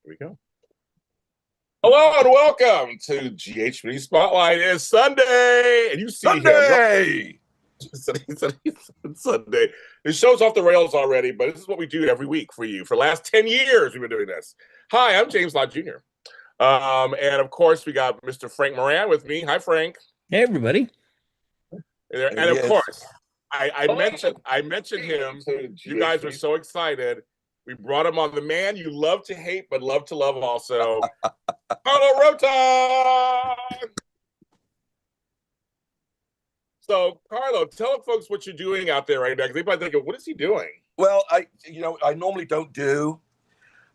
Here we go. Hello and welcome to GH Spotlight. It's Sunday, and you see Sunday. him. Sunday. The show's off the rails already, but this is what we do every week for you. For the last 10 years, we've been doing this. Hi, I'm James Lott Jr. And of course, we got Mr. Frank Moran with me. Hi, Frank. Hey, everybody. And of course, I mentioned him. You guys were so excited. We brought him on, the man you love to hate but love to love also, Carlo Rota. So, Carlo, tell folks what you're doing out there right now, because they might think, what is he doing? Well, I normally don't do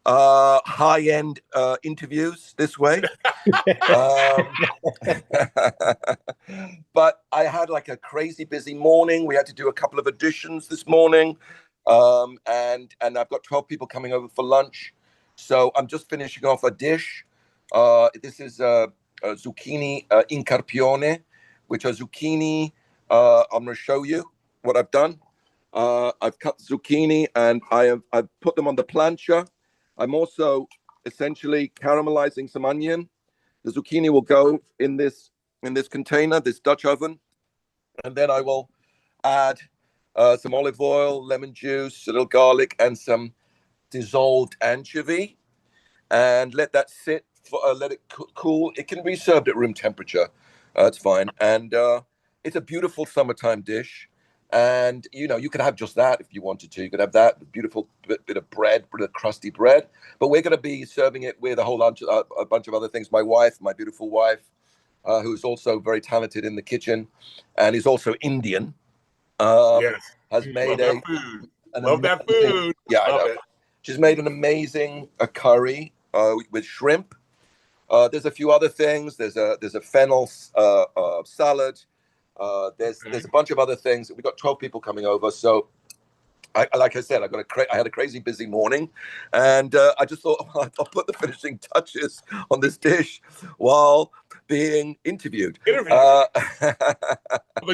high-end interviews this way. But I had like a crazy busy morning. We had to do a couple of auditions this morning. And I've got 12 people coming over for lunch. So I'm just finishing off a dish. This is zucchini in carpione, which are zucchini. I'm going to show you what I've done. I've cut zucchini and I've put them on the plancha. I'm also essentially caramelizing some onion. The zucchini will go in this container, this Dutch oven, and then I will add some olive oil, lemon juice, a little garlic, and some dissolved anchovy, and let that sit. Let it cool. It can be served at room temperature. It's fine, and it's a beautiful summertime dish. And you could have just that if you wanted to. You could have that beautiful bit of bread, bit of crusty bread. But we're going to be serving it with a bunch of other things. My wife, my beautiful wife, who's also very talented in the kitchen, and is also Indian. Yes. Has made Love that food. Yeah, I know. It. She's made an amazing curry with shrimp. There's a few other things. There's a fennel salad. There's a bunch of other things. We've got 12 people coming over. So, like I said, I had a crazy busy morning, and I just thought I'll put the finishing touches on this dish while being interviewed. The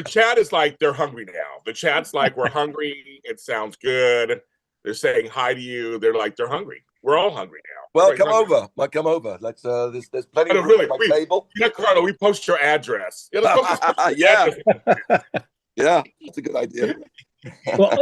chat is like, they're hungry now. The chat's like, we're hungry. It sounds good. They're saying hi to you. They're like, they're hungry. We're all hungry now. Well, come over. Come over. Let's. There's plenty of room on my table. Yeah, Carlo, we post your address. Yeah, yeah, that's a good idea. Well,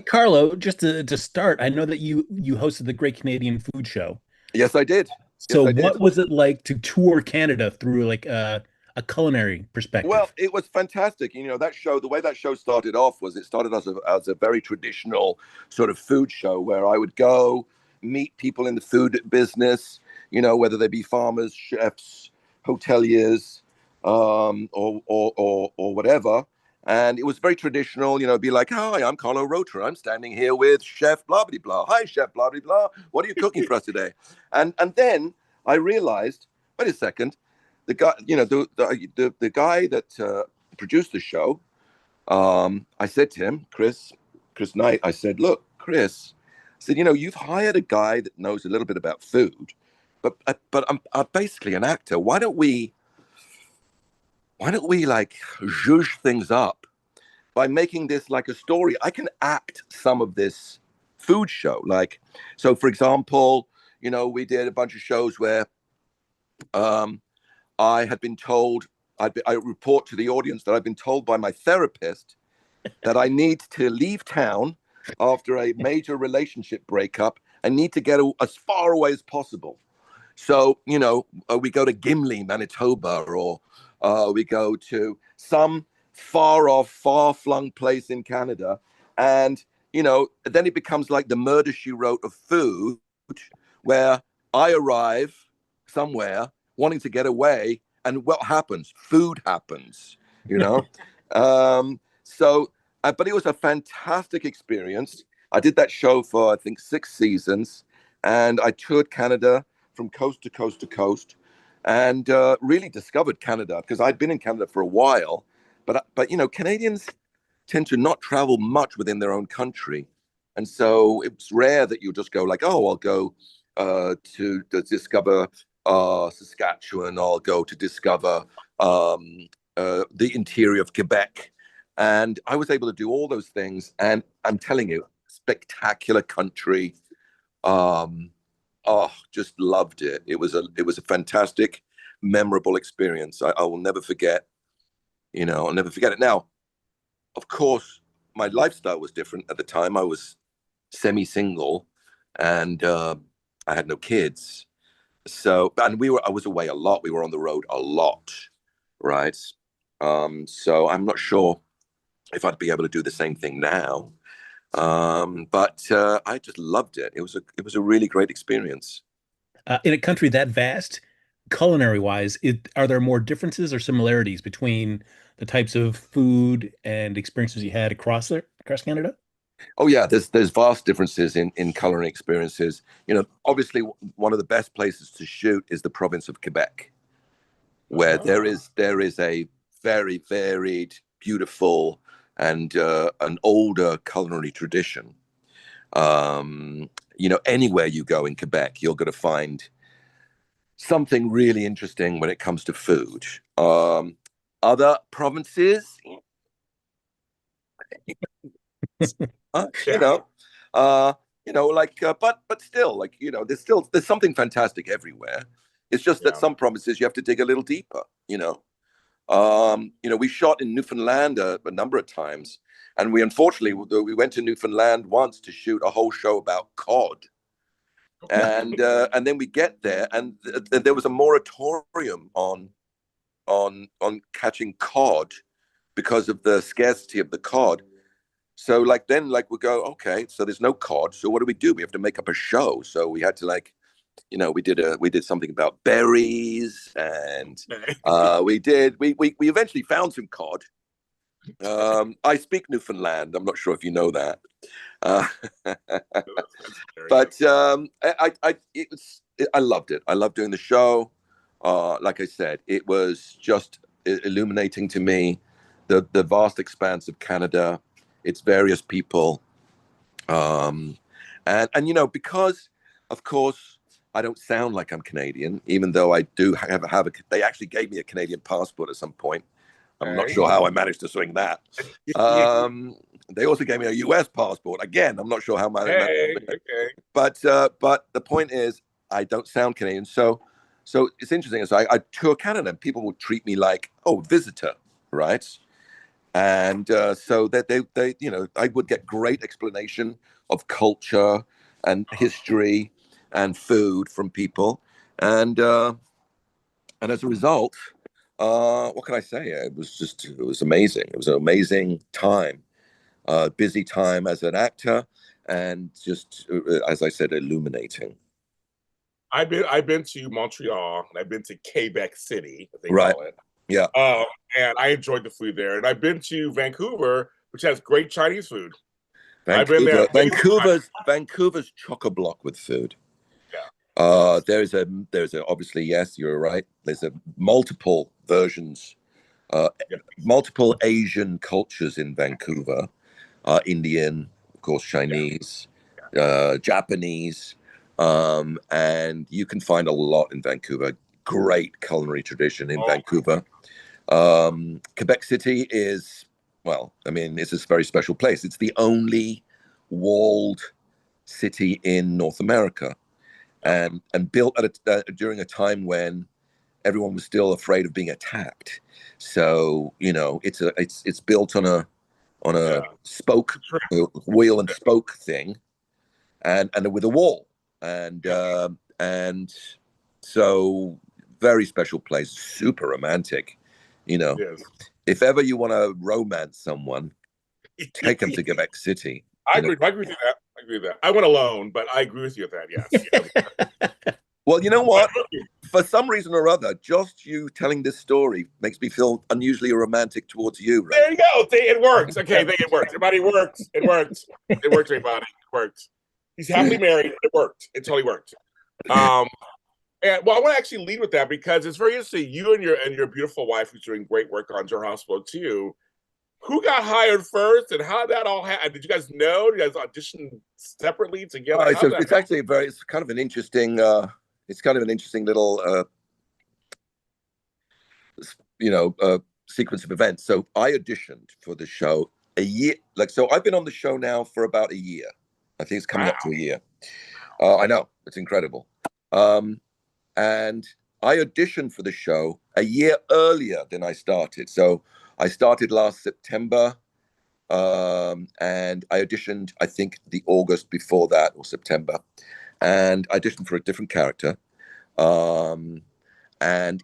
Carlo, just to start, I know that you hosted the Great Canadian Food Show. Yes, I did. So, what was it like to tour Canada through like a culinary perspective? Well, it was fantastic. That show, the way that show started off was it started as a very traditional sort of food show where I would go meet people in the food business, whether they be farmers, chefs, hoteliers, or whatever. And it was very traditional, be like, hi, I'm Carlo Rota. I'm standing here with Chef blah, blah, blah. Hi, Chef blah, blah, blah. What are you cooking for us today? And then I realized, wait a second, the guy, the guy that produced the show, I said to him, Chris Knight, I said, look, Chris, I said, you've hired a guy that knows a little bit about food, but I'm basically an actor. Why don't we like zhuzh things up by making this like a story? I can act some of this food show. Like, so for example, we did a bunch of shows where I had been told, I report to the audience that I've been told by my therapist that I need to leave town after a major relationship breakup. I need to get as far away as possible. So, we go to Gimli, Manitoba, or we go to some far-off, far-flung place in Canada. And, then it becomes like the Murder, She Wrote of food, where I arrive somewhere wanting to get away. And what happens? Food happens, but it was a fantastic experience. I did that show for, I think, 6 seasons. And I toured Canada from coast to coast to coast, and really discovered Canada, because I'd been in Canada for a while, but Canadians tend to not travel much within their own country, and so it's rare that you just go like, oh, I'll go to discover Saskatchewan, I'll go to discover the interior of Quebec, and I was able to do all those things, and I'm telling you, spectacular country. Oh, just loved it. It was a fantastic, memorable experience. I will never forget. I'll never forget it. Now, of course, my lifestyle was different at the time. I was semi-single, and I had no kids. So, and I was away a lot. We were on the road a lot, right? So I'm not sure if I'd be able to do the same thing now. But I just loved it. It was a really great experience. In a country that vast, culinary wise, are there more differences or similarities between the types of food and experiences you had across Canada? Oh yeah, there's vast differences in culinary experiences. Obviously one of the best places to shoot is the province of Quebec, where there is a very varied, beautiful, and an older culinary tradition. Anywhere you go in Quebec, you're going to find something really interesting when it comes to food. Other provinces, uh, you Yeah, know, but still, there's something fantastic everywhere. It's just that yeah. some provinces you have to dig a little deeper. We shot in Newfoundland a number of times, and we went to Newfoundland once to shoot a whole show about cod. And then we get there, and there was a moratorium on catching cod because of the scarcity of the cod. So then we go, okay, so there's no cod. So what do we do? We have to make up a show. So we had to we did something about berries, and we eventually found some cod. I speak Newfoundland. I'm not sure if you know that. Uh, but I loved it. I loved doing the show. Like I said, it was just illuminating to me the vast expanse of Canada, its various people, and because of course I don't sound like I'm Canadian, even though I do have a. They actually gave me a Canadian passport at some point. I'm not Okay. sure how I managed to swing that. They also gave me a U.S. passport. Again, I'm not sure how I managed. Hey, okay. But the point is, I don't sound Canadian. So it's interesting. So I tour Canada, and people will treat me like, oh, visitor, right? And so that I would get great explanation of culture and history and food from people, and as a result, what can I say? It was amazing. It was an amazing time, busy time as an actor, and just as I said, illuminating. I've been to Montreal and I've been to Quebec City, as they Right. call it. Yeah. And I enjoyed the food there. And I've been to Vancouver, which has great Chinese food. I've been there. Vancouver's chock a block with food. Yeah. There's a obviously, yes, you're right. There's a multiple versions, uh, Yeah. multiple Asian cultures in Vancouver. Indian, of course, Chinese, Japanese, and you can find a lot in Vancouver. Great culinary tradition in Vancouver. Quebec City is, well, I mean, it's a very special place. It's the only walled city in North America, and built during a time when everyone was still afraid of being attacked. So it's built on a Yeah. spoke, wheel and spoke thing, and with a wall, and so very special place, super romantic. Yes. If ever you want to romance someone, take them to Quebec City. I agree. I agree with that. I agree with that. I went alone, but I agree with you with that. Yes. Well, you know what? For some reason or other, just you telling this story makes me feel unusually romantic towards you, right? There you go. It works. Okay, it works. Everybody works. It works. It works, everybody. It works. He's happily married. It worked. It totally worked. Um, and well, I want to actually lead with that because it's very interesting. You and your beautiful wife, who's doing great work on Your Hospital too. Who got hired first, and how did that all happen? Did you guys know? Did you guys audition separately together? It's actually it's kind of an interesting little sequence of events. So I auditioned for the show a year. So I've been on the show now for about a year. I think it's coming up to a year. I know. It's incredible. And I auditioned for the show a year earlier than I started. So I started last September, and I auditioned, I think, the August before that, or September. And I auditioned for a different character. And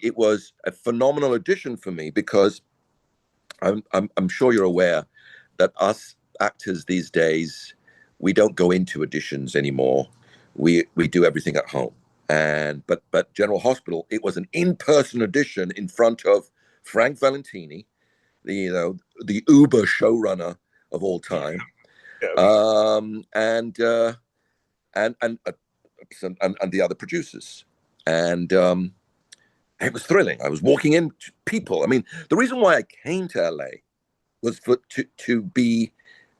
it was a phenomenal audition for me because I'm sure you're aware that us actors these days, we don't go into auditions anymore. We do everything at home. But General Hospital, it was an in-person audition in front of Frank Valentini, the Uber showrunner of all time, Yes. and the other producers, and it was thrilling. I was walking in to people. I mean, the reason why I came to LA was to be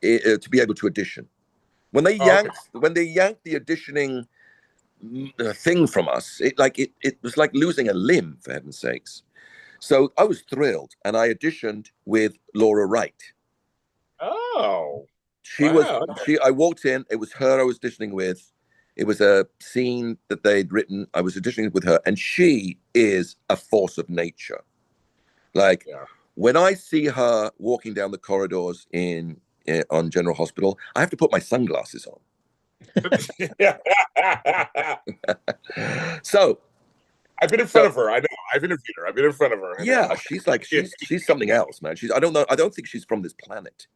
able to audition. When they yanked the auditioning thing from us, it was like losing a limb, for heaven's sakes. So I was thrilled, and I auditioned with Laura Wright. Oh, Wow. I walked in. It was her I was auditioning with. It was a scene that they'd written. I was auditioning with her, and she is a force of nature. Like, when I see her walking down the corridors on General Hospital, I have to put my sunglasses on. So I've been in front of her. I know. I've interviewed her. I've been in front of her. Yeah, she's like she's something else, man. I don't think she's from this planet.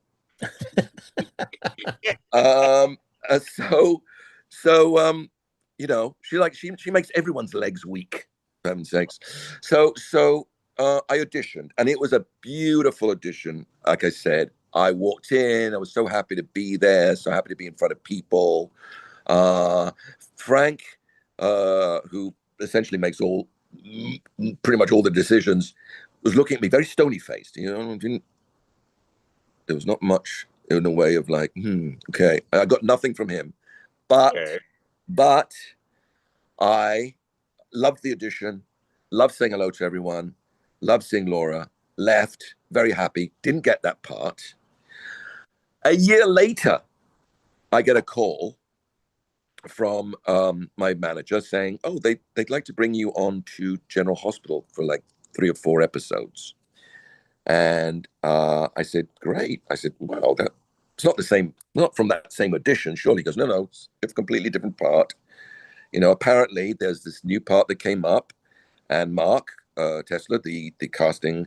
She makes everyone's legs weak, for heaven's sakes. So I auditioned, and it was a beautiful audition. Like I said, I walked in, I was so happy to be there, so happy to be in front of people. Frank, who essentially makes pretty much all the decisions, was looking at me very stony-faced. There was not much in the way of like, okay. I got nothing from him. But I loved the audition, loved saying hello to everyone, loved seeing Laura, left, very happy, didn't get that part. A year later, I get a call from my manager saying, oh, they'd like to bring you on to General Hospital for like 3 or 4 episodes. And I said, great. I said, well, it's not the same, not from that same audition, surely. He goes, no, it's a completely different part. Apparently there's this new part that came up, and Mark Tesler, the casting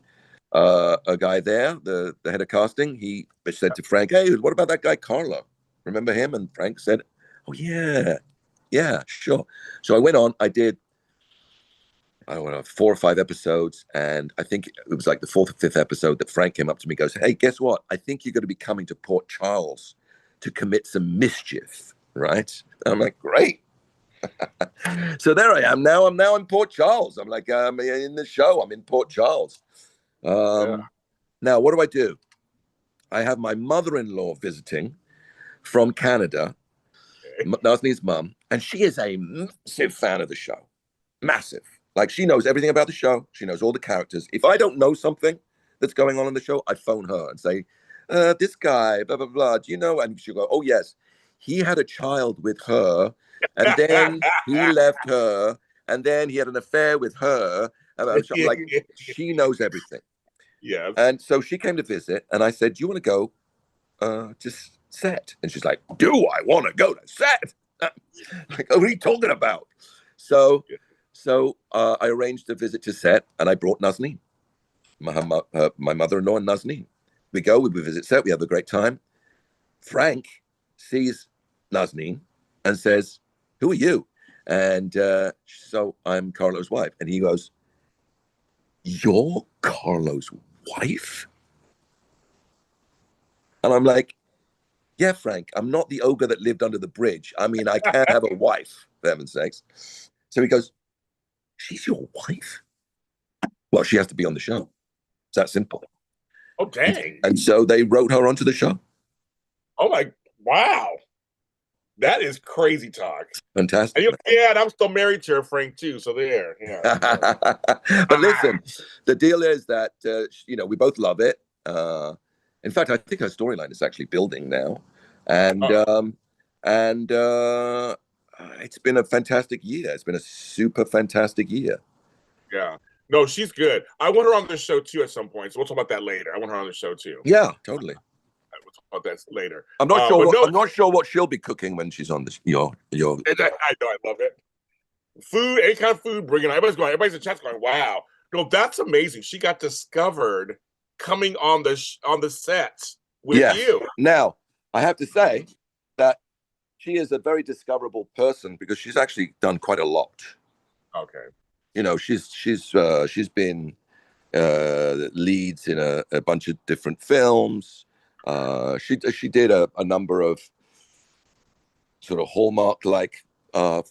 a guy there, the head of casting, he said to Frank, hey, what about that guy Carlo? Remember him? And Frank said, oh, yeah, sure. So I went on, I did, I don't know, 4 or 5 episodes. And I think it was like the 4th or 5th episode that Frank came up to me and goes, hey, guess what? I think you're going to be coming to Port Charles to commit some mischief, right? And I'm like, great. So there I am now. I'm now in Port Charles. I'm like, in the show, I'm in Port Charles. Now, what do? I have my mother-in-law visiting from Canada, Nazneen's mum, and she is a massive fan of the show. Massive. Like, she knows everything about the show. She knows all the characters. If I don't know something that's going on in the show, I phone her and say, this guy, blah, blah, blah, do you know? And she'll go, oh, yes, he had a child with her, and then he left her, and then he had an affair with her. And I'm like, she knows everything. Yeah. And so she came to visit, and I said, do you want to go to set? And she's like, do I want to go to set? Like, what are you talking about? So I arranged a visit to set, and I brought Nazneen, my mother-in-law, and Nazneen. We visit set, we have a great time. Frank sees Nazneen and says, who are you? And so I'm Carlo's wife. And he goes, you're Carlo's wife? And I'm like, yeah, Frank, I'm not the ogre that lived under the bridge. I mean, I can't have a wife, for heaven's sakes. So he goes, she's your wife? Well, she has to be on the show. It's that simple. Oh, dang. And so they wrote her onto the show. Oh, my, wow. That is crazy talk. Fantastic. And I'm still married to her, Frank, too. So there. Yeah. But listen, the deal is that, we both love it. In fact, I think her storyline is actually building now. And It's been a fantastic year. It's been a super fantastic year. Yeah. No, she's good. I want her on the show too at some point. So we'll talk about that later. I want her on the show too. Yeah, totally. We'll talk about that later. I'm not sure. I'm not sure what she'll be cooking when she's on this. Your. I know. I love it. Food, any kind of food, bringing. Everybody's in chat's going, wow. No, that's amazing. She got discovered coming on the set with you. Now, I have to say that she is a very discoverable person because she's actually done quite a lot. Okay. You know, she's been leads in a bunch of different films. She did a number of sort of Hallmark like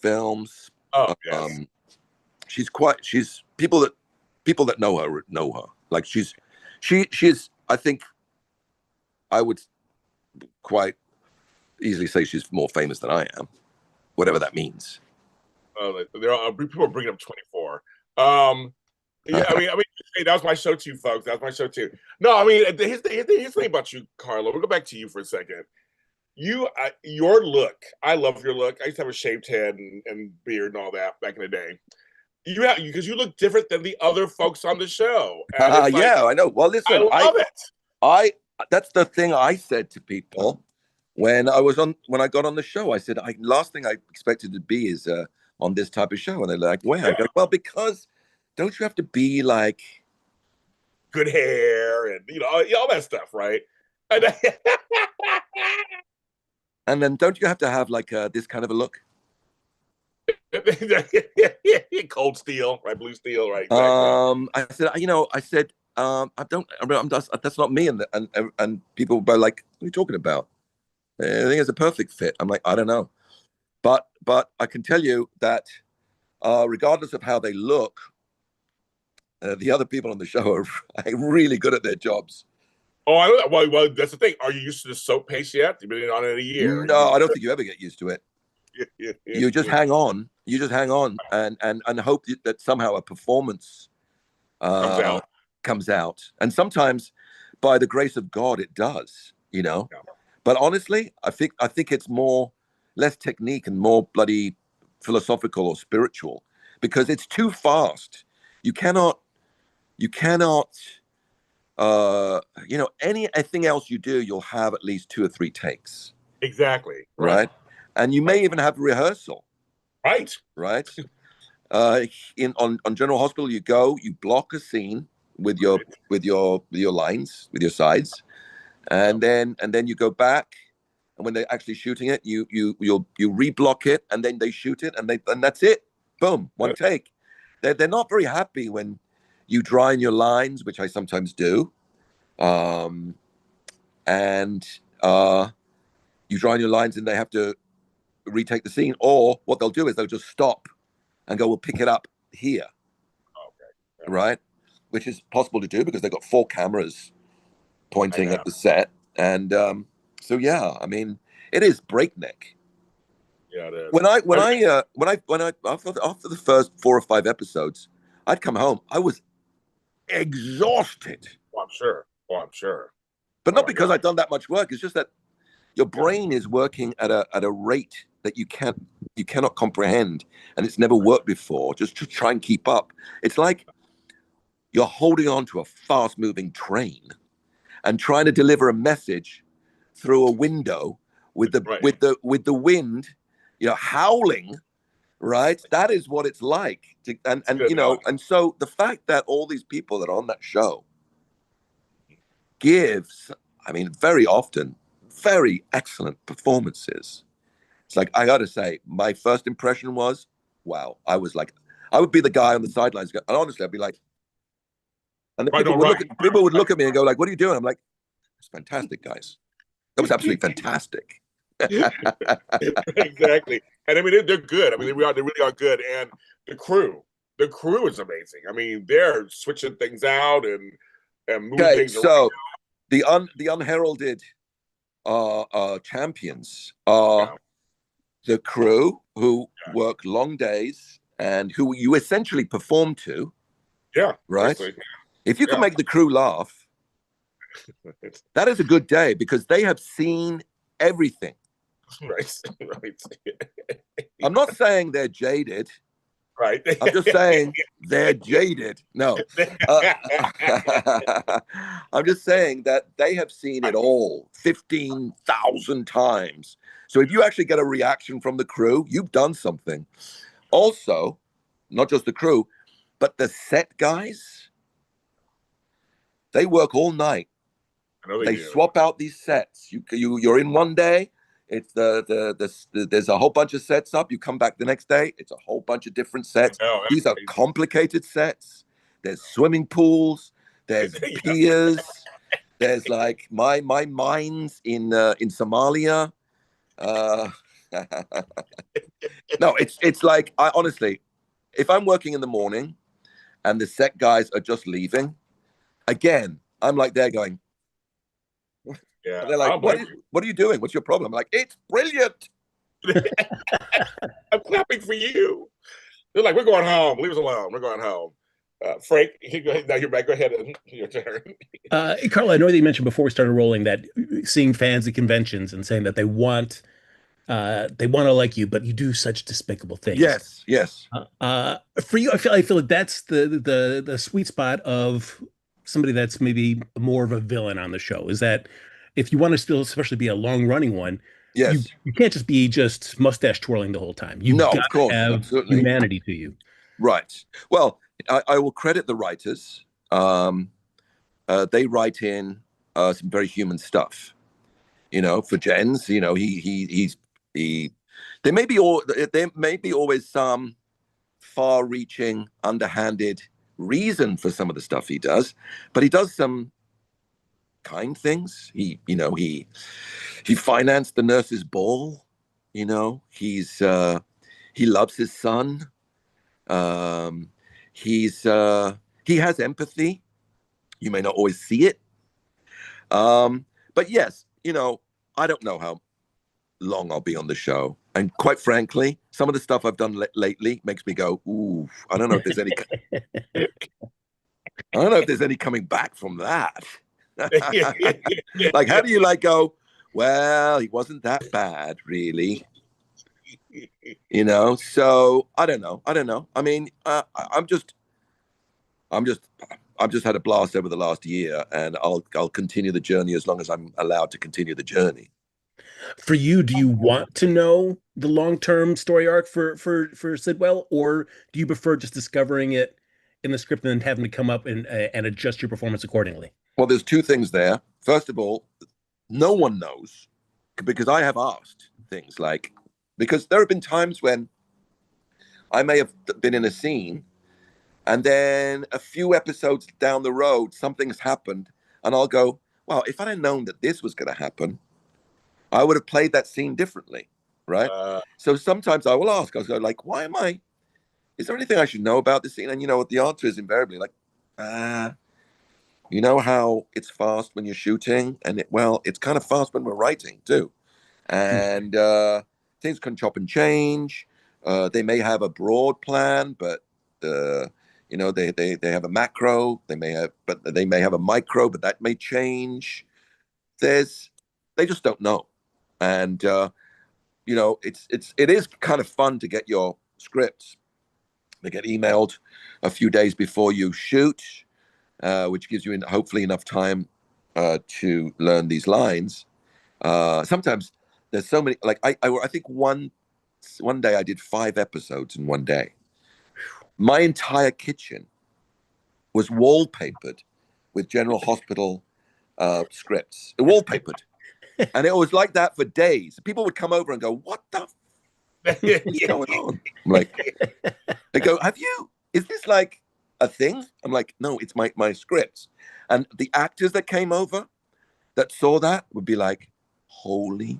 films. Oh, yes. She's people that know her. Like she's I think I would quite easily say she's more famous than I am, whatever that means. People are bringing up 24. Yeah, I mean, hey, that was my show too, folks. That was my show too. No, I mean, here's the thing about you, Carlo. We'll go back to you for a second. Your look. I love your look. I used to have a shaved head and beard and all that back in the day. Because you look different than the other folks on the show. Yeah, I know. Well, listen, I love it. That's the thing I said to people when I got on the show. I said, last thing I expected to be is on this type of show, and they're like, "Where?" I go, "Well, because don't you have to be like good hair and all that stuff, right?" And then don't you have to have like this kind of a look? Cold steel, right? Blue steel, right? Exactly. I said, I don't. That's not me. And people were like, "What are you talking about?" I think it's a perfect fit. I'm like, I don't know, but I can tell you that regardless of how they look, the other people on the show are really good at their jobs. Oh, I know. Well, that's the thing. Are you used to the soap paste yet? You've been on it a year. No, I don't think you ever get used to it. You just hang on. You just hang on and hope that somehow a performance comes out. And sometimes, by the grace of God, it does. Yeah. But honestly, I think it's less technique and more bloody philosophical or spiritual because it's too fast. You cannot. Anything else you do, you'll have at least 2 or 3 takes. Exactly. Right. And you may even have rehearsal. Right. On General Hospital, you block a scene with your lines, with your sides, and then you go back, and when they're actually shooting it, you reblock it, and then they shoot it, and that's it. Boom, one take. They're not very happy when you dry in your lines, which I sometimes do, and you dry in your lines, and they have to retake the scene, or what they'll do is they'll just stop and go, "We'll pick it up here." Okay. Right? Which is possible to do because they've got 4 cameras pointing at the set. And so yeah, I mean, it is breakneck. Yeah, it is. When I after the first 4 or 5 episodes, I'd come home. I was exhausted. Oh, I'm sure. But not because I'd done that much work. It's just that your brain is working at a rate that you cannot comprehend, and it's never worked before. Just to try and keep up, it's like you're holding on to a fast-moving train and trying to deliver a message through a window with the wind, howling. Right, that is what it's like. And so the fact that all these people that are on that show gives, I mean, very often, very excellent performances. It's like, I got to say, my first impression was, wow. I would be the guy on the sidelines. And honestly, I'd be like, and people would look at me and go like, "What are you doing?" I'm like, "It's fantastic, guys. That was absolutely fantastic." Exactly. And I mean, they're good. I mean, they really are good. And the crew is amazing. I mean, they're switching things out and moving things around. So the unheralded champions are the crew who work long days and who you essentially perform to. Yeah. Right. Basically. If you can make the crew laugh, that is a good day because they have seen everything. Right. Right. I'm not saying they're jaded. Right. I'm just saying they're jaded. No. Uh, I'm just saying that they have seen it all 15,000 times. So if you actually get a reaction from the crew, you've done something. Also, not just the crew, but the set guys, they work all night. I know They do. swap out these sets. You're in one day. It's there's a whole bunch of sets up. You come back the next day. It's a whole bunch of different sets. These are complicated sets. There's swimming pools. There's piers. There's like my mines in Somalia. No, it's like I honestly, if I'm working in the morning and the set guys are just leaving, again, I'm like they're going. Yeah. They're like, what are you doing? What's your problem? I'm like, it's brilliant. I'm clapping for you. They're like, we're going home. Leave us alone. We're going home. Frank, go ahead. Now you're back. Go ahead. Your turn. Carlo, I know that you mentioned before we started rolling that seeing fans at conventions and saying that they want to like you, but you do such despicable things. Yes, yes. For you, I feel like that's the sweet spot of somebody that's maybe more of a villain on the show. Is that if you want to still, especially be a long running one, yes, you can't just be just mustache twirling the whole time. You've no, got of course, to have absolutely. humanity to you. Right. Well, I will credit the writers. They write in some very human stuff. You know, for Jens, you know, there may be always some far-reaching, underhanded reason for some of the stuff he does, but he does some kind things. He financed the nurse's ball. You know, he loves his son. He has empathy. You may not always see it. But yes, you know, I don't know how long I'll be on the show. And quite frankly, some of the stuff I've done lately makes me go, ooh, I don't know if there's any coming back from that. Like, how do you like go, well, he wasn't that bad, really. You know, so I don't know. I mean, I've just had a blast over the last year, and I'll continue the journey as long as I'm allowed to continue the journey. For you, do you want to know the long-term story arc for Sidwell, or do you prefer just discovering it in the script and then having to come up and adjust your performance accordingly? Well, there's two things there. First of all, no one knows because I have asked things like, because there have been times when I may have been in a scene and then a few episodes down the road, something's happened and I'll go, well, if I'd have known that this was going to happen, I would have played that scene differently, right? So sometimes I will ask, I'll go like, is there anything I should know about this scene? And you know what the answer is invariably like, you know how it's fast when you're shooting and it's kind of fast when we're writing too. And things can chop and change. They may have a broad plan, but you know, they have a macro, they may have a micro, but that may change. They just don't know. And you know, it is kind of fun to get your scripts. They get emailed a few days before you shoot, which gives you hopefully enough time to learn these lines. Sometimes there's so many. Like I think one day I did 5 episodes in one day. My entire kitchen was wallpapered with General Hospital scripts. Wallpapered. And it was like that for days. People would come over and go, what the what's going on? I'm like, they go, is this like a thing? I'm like, no, it's my scripts. And the actors that came over that saw that would be like, holy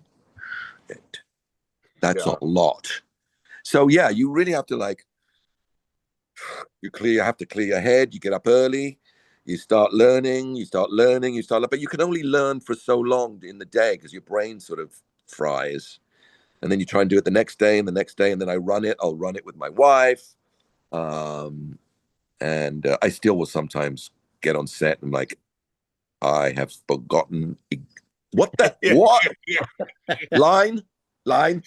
shit, that's a lot. So yeah, you really have to like, you have to clear your head. You get up early, you start learning, but you can only learn for so long in the day because your brain sort of fries. And then you try and do it the next day and the next day. And then I'll run it with my wife. And I still will sometimes get on set and like, I have forgotten what line line.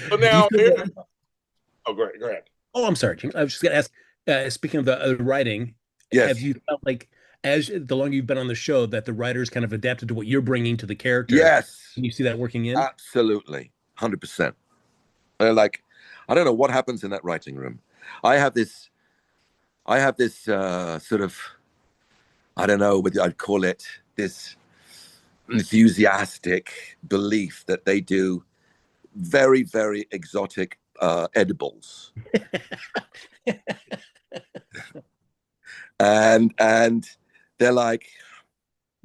So now, oh, go ahead. Oh, I'm sorry, James. I was just going to ask. Speaking of the writing, Yes. have you felt like, as the longer you've been on the show, that the writers kind of adapted to what you're bringing to the character? Yes. Can you see that working in? Absolutely, 100%. Like, I don't know what happens in that writing room. I have this sort of, I don't know what I'd call it, this enthusiastic belief that they do very, very exotic edibles. and they're like,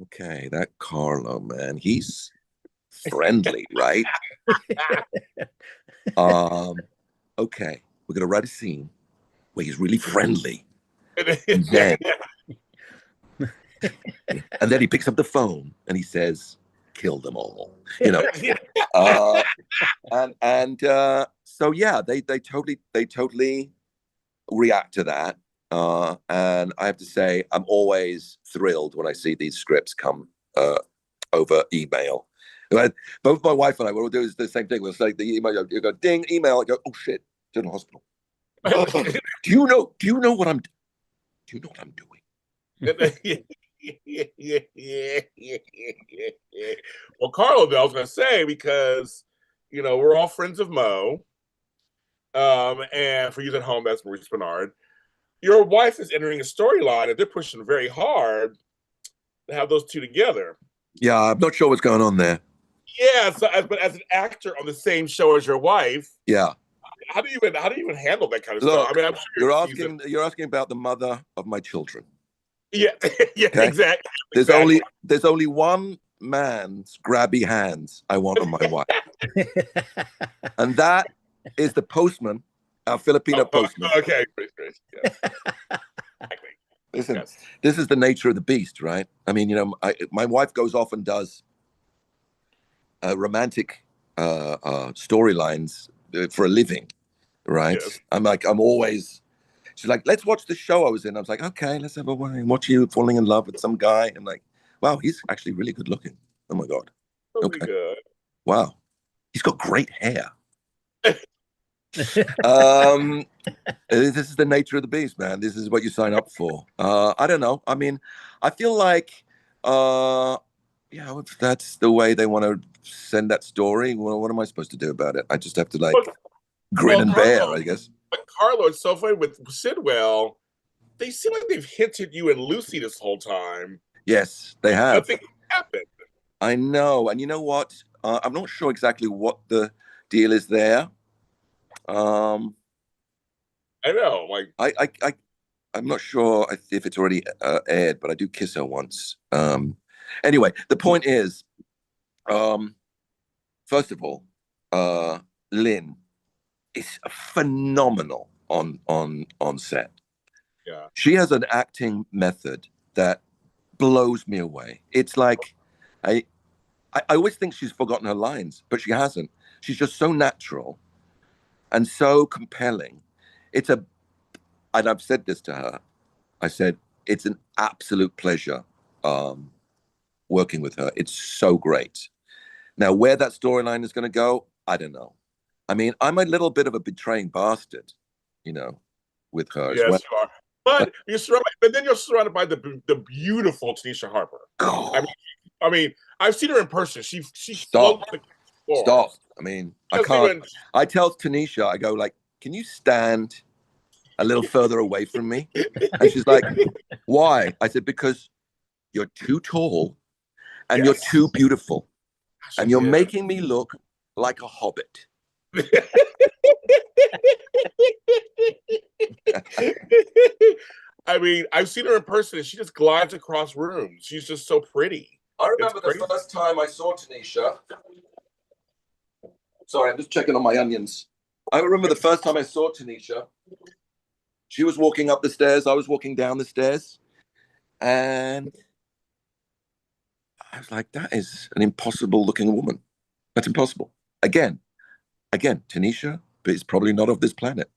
okay, that Carlo, man, he's friendly, right? Okay, we're gonna write a scene where he's really friendly. And then he picks up the phone and he says, kill them all, you know. So yeah, they totally react to that. And I have to say, I'm always thrilled when I see these scripts come over email. Both my wife and I, what we'll do is the same thing. We'll say the email, you go ding, email, I go, oh shit, General Hospital. Do you know what I'm doing? Well, Carlo, I was going to say, because we're all friends of Mo, and for you at home, that's Maurice Bernard. Your wife is entering a storyline, and they're pushing very hard to have those two together. Yeah, I'm not sure what's going on there. Yeah, but as an actor on the same show as your wife, yeah, how do you even handle that kind of Look, stuff? I mean, I'm sure you're asking about the mother of my children. Yeah, yeah, okay? Exactly. There's only one man's grabby hands I want on my wife, and that is the postman, our Filipino postman. Okay, great. Yeah. Exactly. Listen, yes. This is the nature of the beast, right? I mean, my wife goes off and does romantic storylines for a living, right? Yes. I'm always. She's like, let's watch the show I was in. I was like, okay, let's have a watch you falling in love with some guy. I'm like, wow, he's actually really good looking. Oh my God. Okay. Good. Wow. He's got great hair. This is the nature of the beast, man. This is what you sign up for. I don't know. I mean, I feel like, if that's the way they want to send that story, well, what am I supposed to do about it? I just have to grin and bear, I guess. But Carlo, it's so funny with Sidwell. They seem like they've hinted you and Lucy this whole time. Yes, they have. Nothing happened. I know, and you know what? I'm not sure exactly what the deal is there. I know, I'm not sure if it's already aired, but I do kiss her once. Anyway, the point is, first of all, Lynn is phenomenal on set. Yeah, she has an acting method that blows me away. It's like I always think she's forgotten her lines, but she hasn't. She's just so natural and so compelling. And I've said this to her. I said it's an absolute pleasure working with her. It's so great. Now, where that storyline is going to go, I don't know. I mean, I'm a little bit of a betraying bastard, with her as well. Yes, you are. But then you're surrounded by the beautiful Tanisha Harper. Oh. I mean, I've seen her in person. She Stop. I mean, I can't. I tell Tanisha, I go like, can you stand a little further away from me? And she's like, why? I said, because you're too tall and you're too beautiful. And you're making me look like a hobbit. I mean, I've seen her in person and she just glides across rooms. She's just so pretty. I remember the first time I saw Tanisha. Sorry, I'm just checking on my onions. I remember the first time I saw Tanisha. She was walking up the stairs. I was walking down the stairs. And I was like, that is an impossible looking woman. That's impossible. Again, Tanisha is probably not of this planet.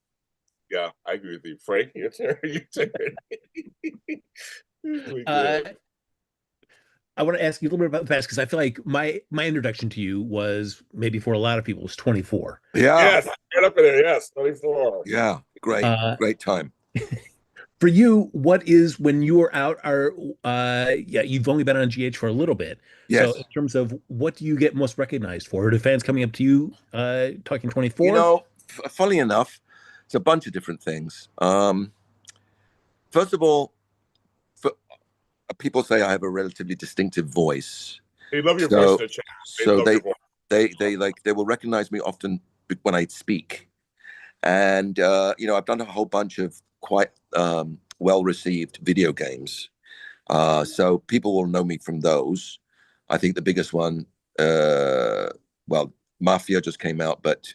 Yeah, I agree with you. Frank, your turn. I want to ask you a little bit about the past because I feel like my introduction to you was maybe for a lot of people was 24. Yeah. Yes, get up in there. Yes, 24. Yeah. Great time. For you, what is when you are out? Yeah, you've only been on GH for a little bit. So Yes. in terms of what do you get most recognized for? Are the fans coming up to you talking 24? Funny enough, it's a bunch of different things. First of all, people say I have a relatively distinctive voice. They love your voice in the chat. They will recognize me often when I speak. And I've done a whole bunch of quite well-received video games. So people will know me from those. I think the biggest one, well, Mafia just came out, but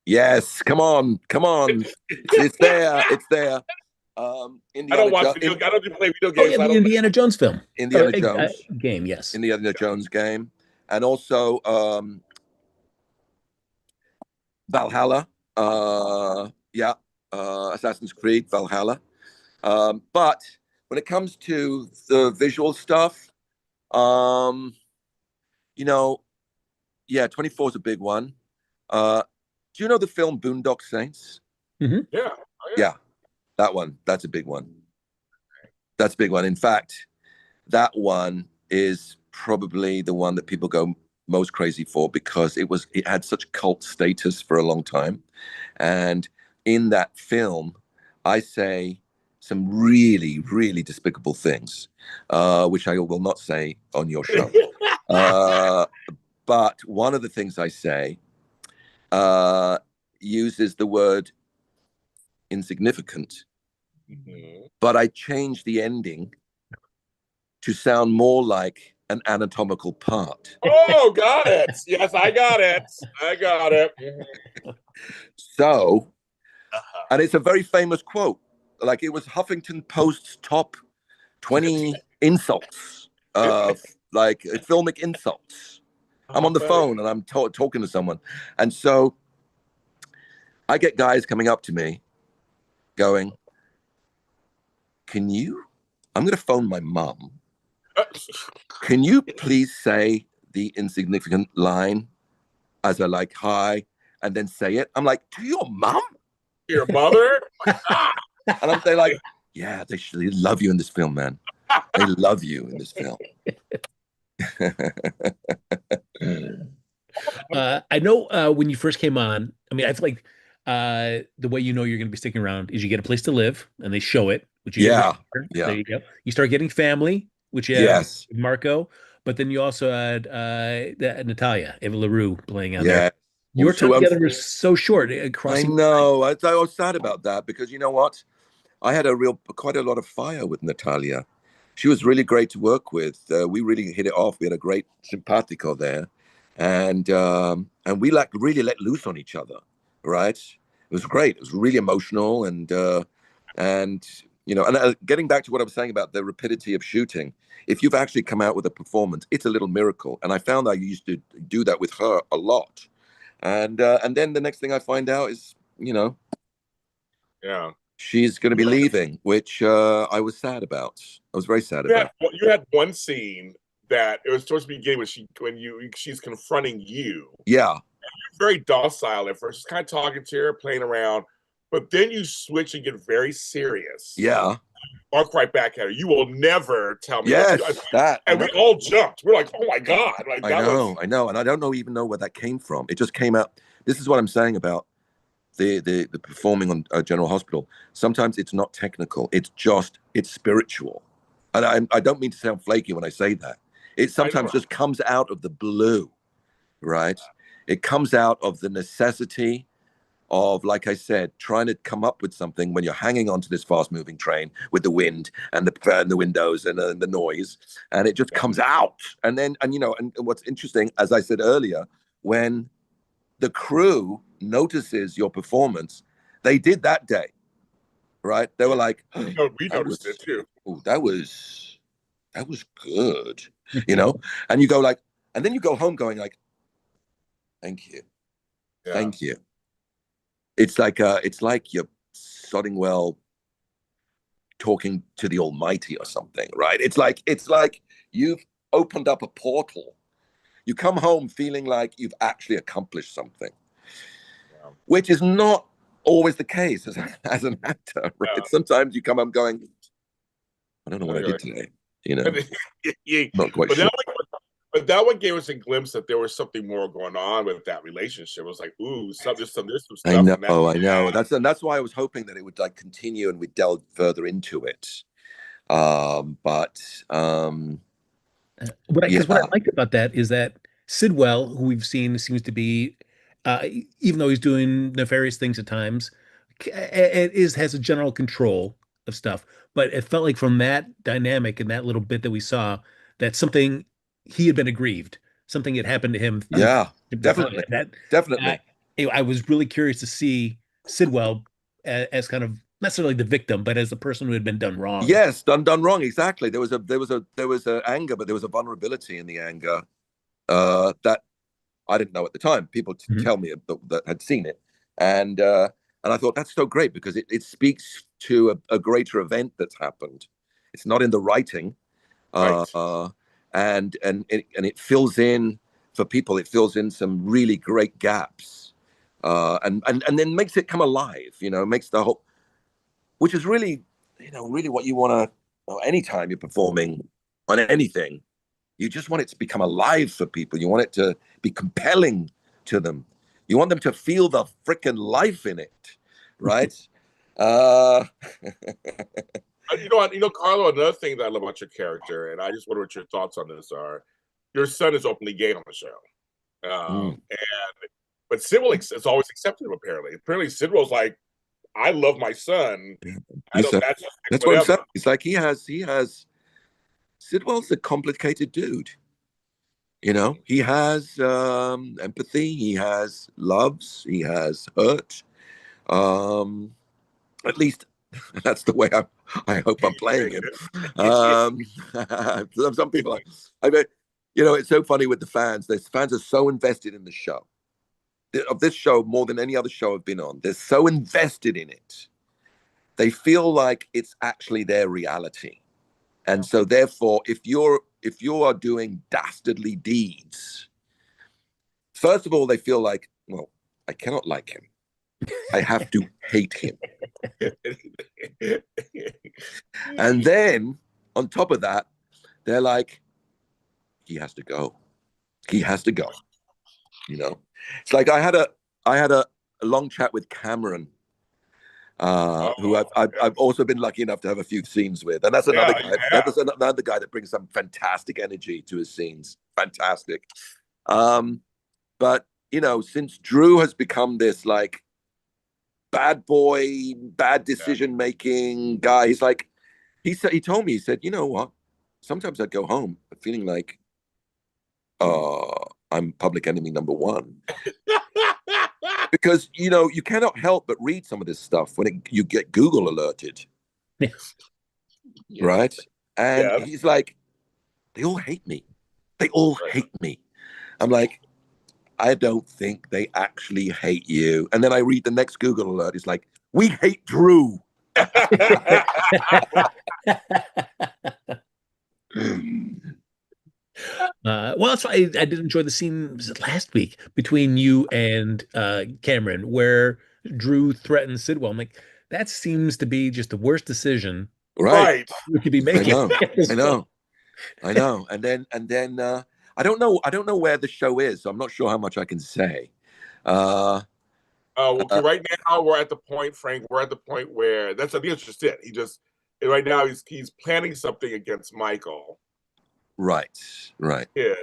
yes, come on. It's there. I don't watch video. I don't play video games. Oh yeah, the Indiana Jones film. Indiana Jones game. Yes. Indiana Jones game, and also Valhalla. Assassin's Creed Valhalla. But when it comes to the visual stuff, 24 is a big one. Do you know the film Boondock Saints? Mm-hmm. Yeah. Oh, yeah. That one. That's a big one. That's a big one. In fact, that one is probably the one that people go most crazy for because it had such cult status for a long time. And in that film, I say some really, really despicable things, which I will not say on your show. But one of the things I say uses the word insignificant, but I changed the ending to sound more like an anatomical part. Oh, got it. Yes, I got it. So, and it's a very famous quote. Like it was Huffington Post's top 20 insults, like filmic insults. I'm on the phone and I'm talking to someone. And so I get guys coming up to me going, I'm going to phone my mom. Can you please say the insignificant line as a like, hi, and then say it? I'm like, to your mom? Your mother? And they're like, yeah, they love you in this film, man. They love you in this film. I know when you first came on, I mean, I feel like the way you're going to be sticking around is you get a place to live and they show it, which you yeah. There you go. You start getting family, which you have Marco, but then you also had Natalia, Eva LaRue playing out there. Your time together was so short. I know. I was sad about that because you know what? I had quite a lot of fire with Natalia. She was really great to work with. We really hit it off. We had a great simpatico there. And we really let loose on each other, right? It was great. It was really emotional. And getting back to what I was saying about the rapidity of shooting, if you've actually come out with a performance, it's a little miracle. And I found I used to do that with her a lot. And then the next thing I find out is, she's going to be leaving, which I was sad about. I was very sad about. You had one scene that it was towards the beginning when she's confronting you. Yeah. You're very docile at first, just kind of talking to her, playing around, but then you switch and get very serious. Yeah. Walk right back at her. You will never tell me. Yes, that. And we all jumped. We're like, oh my God. Like, I know. And I don't even know where that came from. It just came out. This is what I'm saying about the performing on General Hospital. Sometimes it's not technical. It's spiritual. And I don't mean to sound flaky when I say that. It sometimes just comes out of the blue, right? It comes out of the necessity of, like I said, trying to come up with something when you're hanging onto this fast-moving train with the wind and the windows and the noise, and it just comes out. And what's interesting, as I said earlier, when the crew notices your performance, they did that day, right? They were like, we noticed it too. Oh, that was good, and you go like, and then you go home going like, thank you. Yeah. Thank you. It's like you're sodding well talking to the Almighty or something, right? It's like you've opened up a portal. You come home feeling like you've actually accomplished something, which is not always the case as an actor, right? Yeah. Sometimes you come home going, I don't know what I did today, you know. Not quite sure. But that one gave us a glimpse that there was something more going on with that relationship. It was like, ooh, there's some stuff. I know. That's why I was hoping that it would like continue and we'd delve further into it. Because what I liked about that is that Sidwell, who we've seen seems to be, even though he's doing nefarious things at times, has a general control of stuff. But it felt like from that dynamic and that little bit that we saw, that something he had been aggrieved, something had happened to him. Yeah, definitely. Definitely. I was really curious to see Sidwell as kind of not necessarily the victim, but as the person who had been done wrong. Yes, done wrong. Exactly. There was a anger, but there was a vulnerability in the anger that I didn't know at the time. People tell me that had seen it, and I thought that's so great because it speaks to a greater event that's happened. It's not in the writing, right. And it fills in for people. It fills in some really great gaps, and then makes it come alive. You know, makes the whole, which is really, really what you want to. Anytime you're performing on anything, you just want it to become alive for people. You want it to be compelling to them. You want them to feel the freaking life in it, right? Carlo, another thing that I love about your character, and I just wonder what your thoughts on this are. Your son is openly gay on the show, but Sidwell is always accepted him. Apparently, Sidwell's like, I love my son. That's what I'm saying. It's like he has. Sidwell's a complicated dude. You know, he has empathy, he has loves, he has hurt. At least that's the way I hope I'm playing him. Some people, I mean, it's so funny with the fans. The fans are so invested in the show. Of this show more than any other show I've been on. They're so invested in it. They feel like it's actually their reality. And so therefore, if you are doing dastardly deeds, first of all, they feel like, well, I cannot like him. I have to hate him. And then on top of that, they're like, he has to go. He has to go. It's like I had a long chat with Cameron, who I've also been lucky enough to have a few scenes with, and that's another guy. That's another guy that brings some fantastic energy to his scenes. Fantastic. But since Drew has become this like bad boy, bad decision making guy, he's like, he told me, he said, you know what? Sometimes I go home feeling like, I'm public enemy number one. Because you cannot help but read some of this stuff when you get Google alerted, right? And he's like, they all hate me. They all hate me. I'm like, I don't think they actually hate you. And then I read the next Google alert. It's like, we hate Drew. Well, that's why I did enjoy the scene, was it last week, between you and Cameron, where Drew threatened Sidwell. I'm like, that seems to be just the worst decision you could be making. I know. And then I don't know where the show is, so I'm not sure how much I can say. Right now we're at the point, Frank. We're at the point where I think it's just it. Right now he's planning something against Michael. Right. Yeah,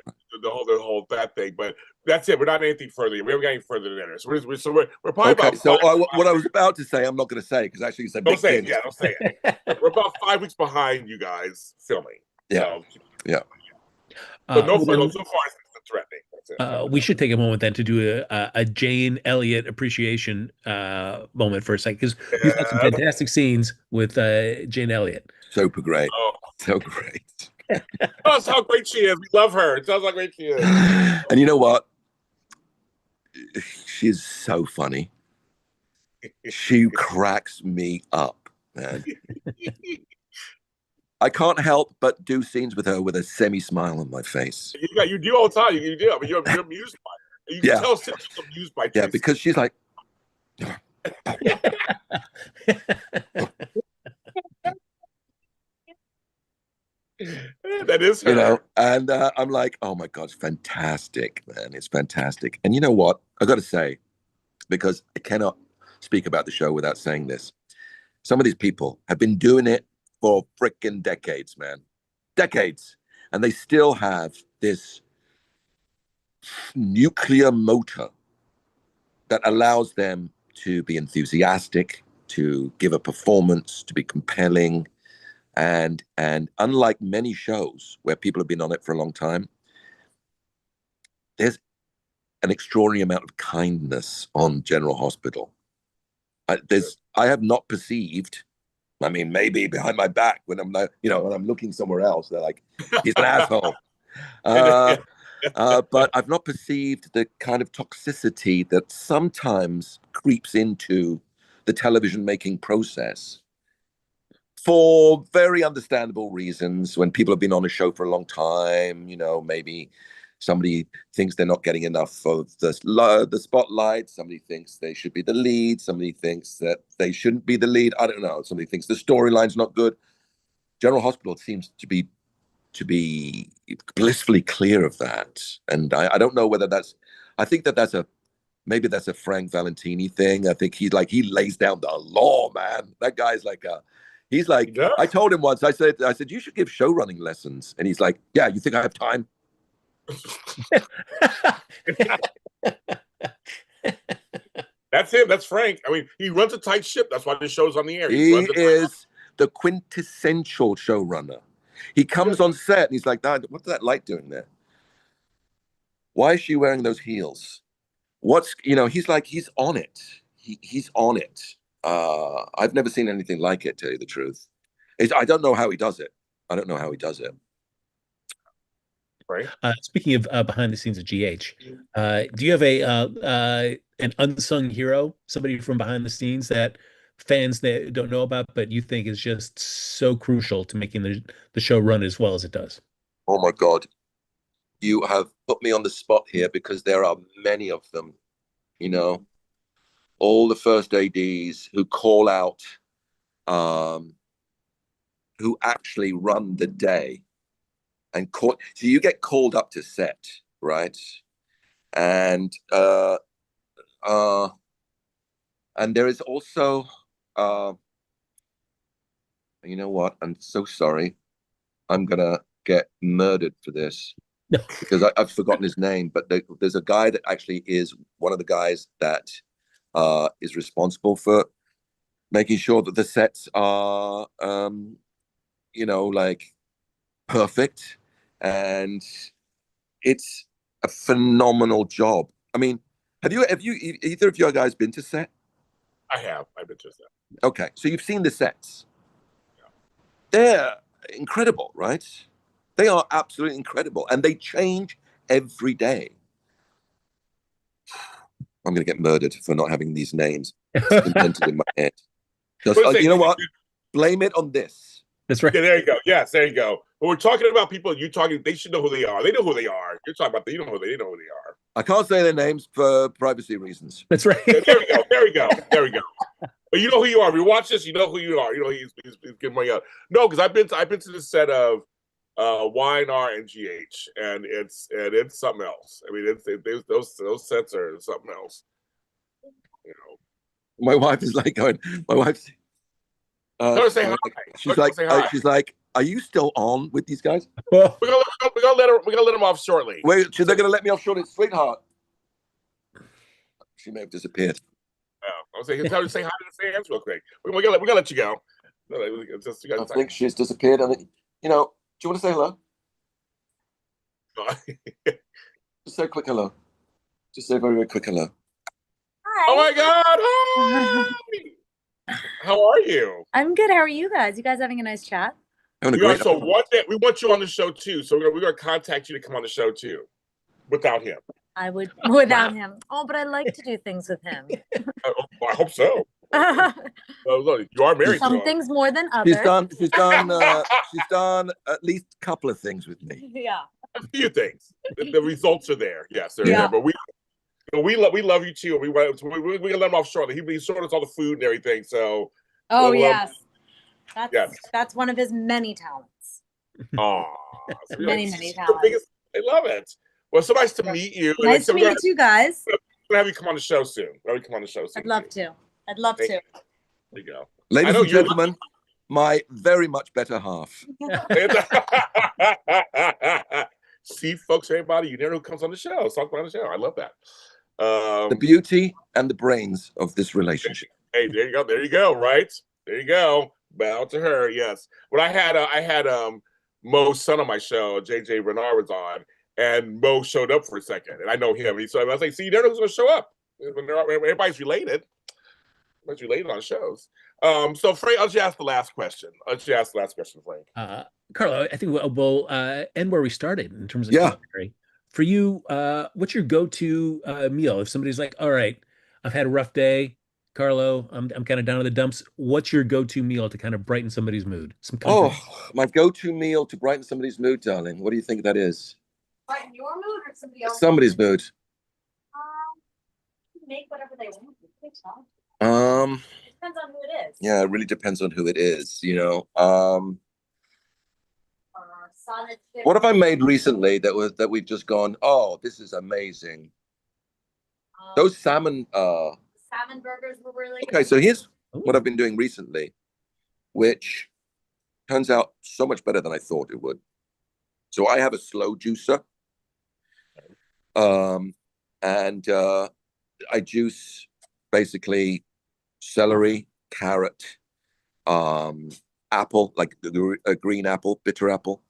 the whole that thing. But that's it. We're not anything further. We haven't got any further than that. So we're probably about. So what I was about to say, I'm not going to say because actually you said don't say it. Yeah, don't say it. We're about 5 weeks behind you guys filming. Yeah. So, yeah. But so far it's threatening. That's it. We should take a moment then to do a Jane Elliott appreciation moment for a second, because we've had some fantastic scenes with Jane Elliott. Super great. So great. Tell us how great she is. We love her. Tell us how great she is. And you know what? She's so funny. She cracks me up. man. I can't help but do scenes with her with a semi-smile on my face. You do all the time. You do. I mean, you're amused by her. You can tell she's amused by Tristan. Yeah, because she's like. That is her. You know, and I'm like, oh my God, it's fantastic, man. It's fantastic. And you know what? I got to say, because I cannot speak about the show without saying this. Some of these people have been doing it for freaking decades, man. Decades. And they still have this nuclear motor that allows them to be enthusiastic, to give a performance, to be compelling. And unlike many shows where people have been on it for a long time, there's an extraordinary amount of kindness on General Hospital. I have not perceived, I mean, maybe behind my back when I'm not, when I'm looking somewhere else, they're like, he's an asshole. But I've not perceived the kind of toxicity that sometimes creeps into the television making process for very understandable reasons. When people have been on a show for a long time, maybe somebody thinks they're not getting enough of the spotlight. Somebody thinks they should be the lead. Somebody thinks that they shouldn't be the lead. I don't know. Somebody thinks the storyline's not good. General Hospital seems to be blissfully clear of that. And I don't know whether I think maybe that's a Frank Valentini thing. I think he lays down the law, man. That guy's I told him once, I said, you should give show running lessons. And he's like, yeah, you think I have time? That's him. That's Frank. I mean, he runs a tight ship. That's why this show's on the air. He is the quintessential showrunner. He comes on set and he's like, what's that light doing there? Why is she wearing those heels? He's on it. He's on it. I've never seen anything like it, to tell you the truth. I don't know how he does it. Right. Speaking of behind the scenes of GH, do you have an unsung hero, somebody from behind the scenes that fans that don't know about, but you think is just so crucial to making the show run as well as it does? Oh my God. You have put me on the spot here because there are many of them, all the first ADs who call out, who actually run the day and so you get called up to set, right? And there is also, you know what? I'm so sorry. I'm gonna get murdered for this because I've forgotten his name. But there's a guy that actually is one of the guys that is responsible for making sure that the sets are, perfect, and it's a phenomenal job. I mean, have you either of you guys been to set? I have. I've been to set. Okay, so you've seen the sets. Yeah. They're incredible, right? They are absolutely incredible, and they change every day. I'm going to get murdered for not having these names invented in my head. You know what? Blame it on this. That's right. Yeah, there you go. Yes, there you go. But we're talking about people. They should know who they are. They know who they are. You're talking about they know who they are. I can't say their names for privacy reasons. That's right. Yeah, there we go. But you know who you are. If you watch this, you know who you are. He's giving money out. No, because I've been to the set of Y&R and GH, and it's something else. I mean, those sets are something else. My wife is like going. My wife's. Say hi. She's like, are you still on with these guys? We're gonna let them off shortly. Wait, they're gonna let me off shortly, sweetheart. She may have disappeared. I'll say hi to the fans real quick. We're gonna let you go. I think she's disappeared. And do you want to say hello? Just say a quick hello. Just say a very, very quick hello. Hi. Oh my God! Hi. How are you? I'm good. How are you guys? You guys having a nice chat? So one day we want you on the show too. So we're gonna contact you to come on the show too. Without him. I would without him. Oh, but I like to do things with him. I hope so. Oh, look, you are married to Some him. things more than others. She's done at least a couple of things with me. Yeah. A few things. The results are there. Yes, they're Yeah. there. But we love you too. We gonna let him off shortly. He showed us all the food and everything. So. Oh we'll, yes. Yes. That's one of his many talents. Aw. Many talents. I love it. Well, so nice to meet you. Nice to meet you too, guys. We'll have you come on the show soon. I'd love to. There you go. Ladies and gentlemen, my very much better half. See, folks, everybody, you never know who comes on the show. Talk about the show. I love that. The beauty and the brains of this relationship. Hey, there you go. There you go. Right there you go. Bow to her. Yes. When I had Mo's son on my show, JJ Renard was on, and Mo showed up for a second, and I know him. And I was like, "See, you never know who's going to show up when everybody's related. Everybody's related on shows." So Frank, I'll just ask the last question. Frank. Carlo, I think we'll end where we started in terms of culinary. For you, what's your go-to meal? If somebody's like, all right, I've had a rough day, Carlo, I'm kind of down in the dumps. What's your go-to meal to kind of brighten somebody's mood? My go-to meal to brighten somebody's mood, darling. What do you think that is? Brighten your mood or somebody else's? Somebody's mood. Make whatever they want. It depends on who it is. Yeah, it really depends on who it is, you know. What have I made recently that we've just gone, oh, this is amazing? Those salmon salmon burgers were really okay, so here's what I've been doing recently, which turns out so much better than I thought it would. So I have a slow juicer. And I juice basically celery, carrot, apple, like a green apple, bitter apple,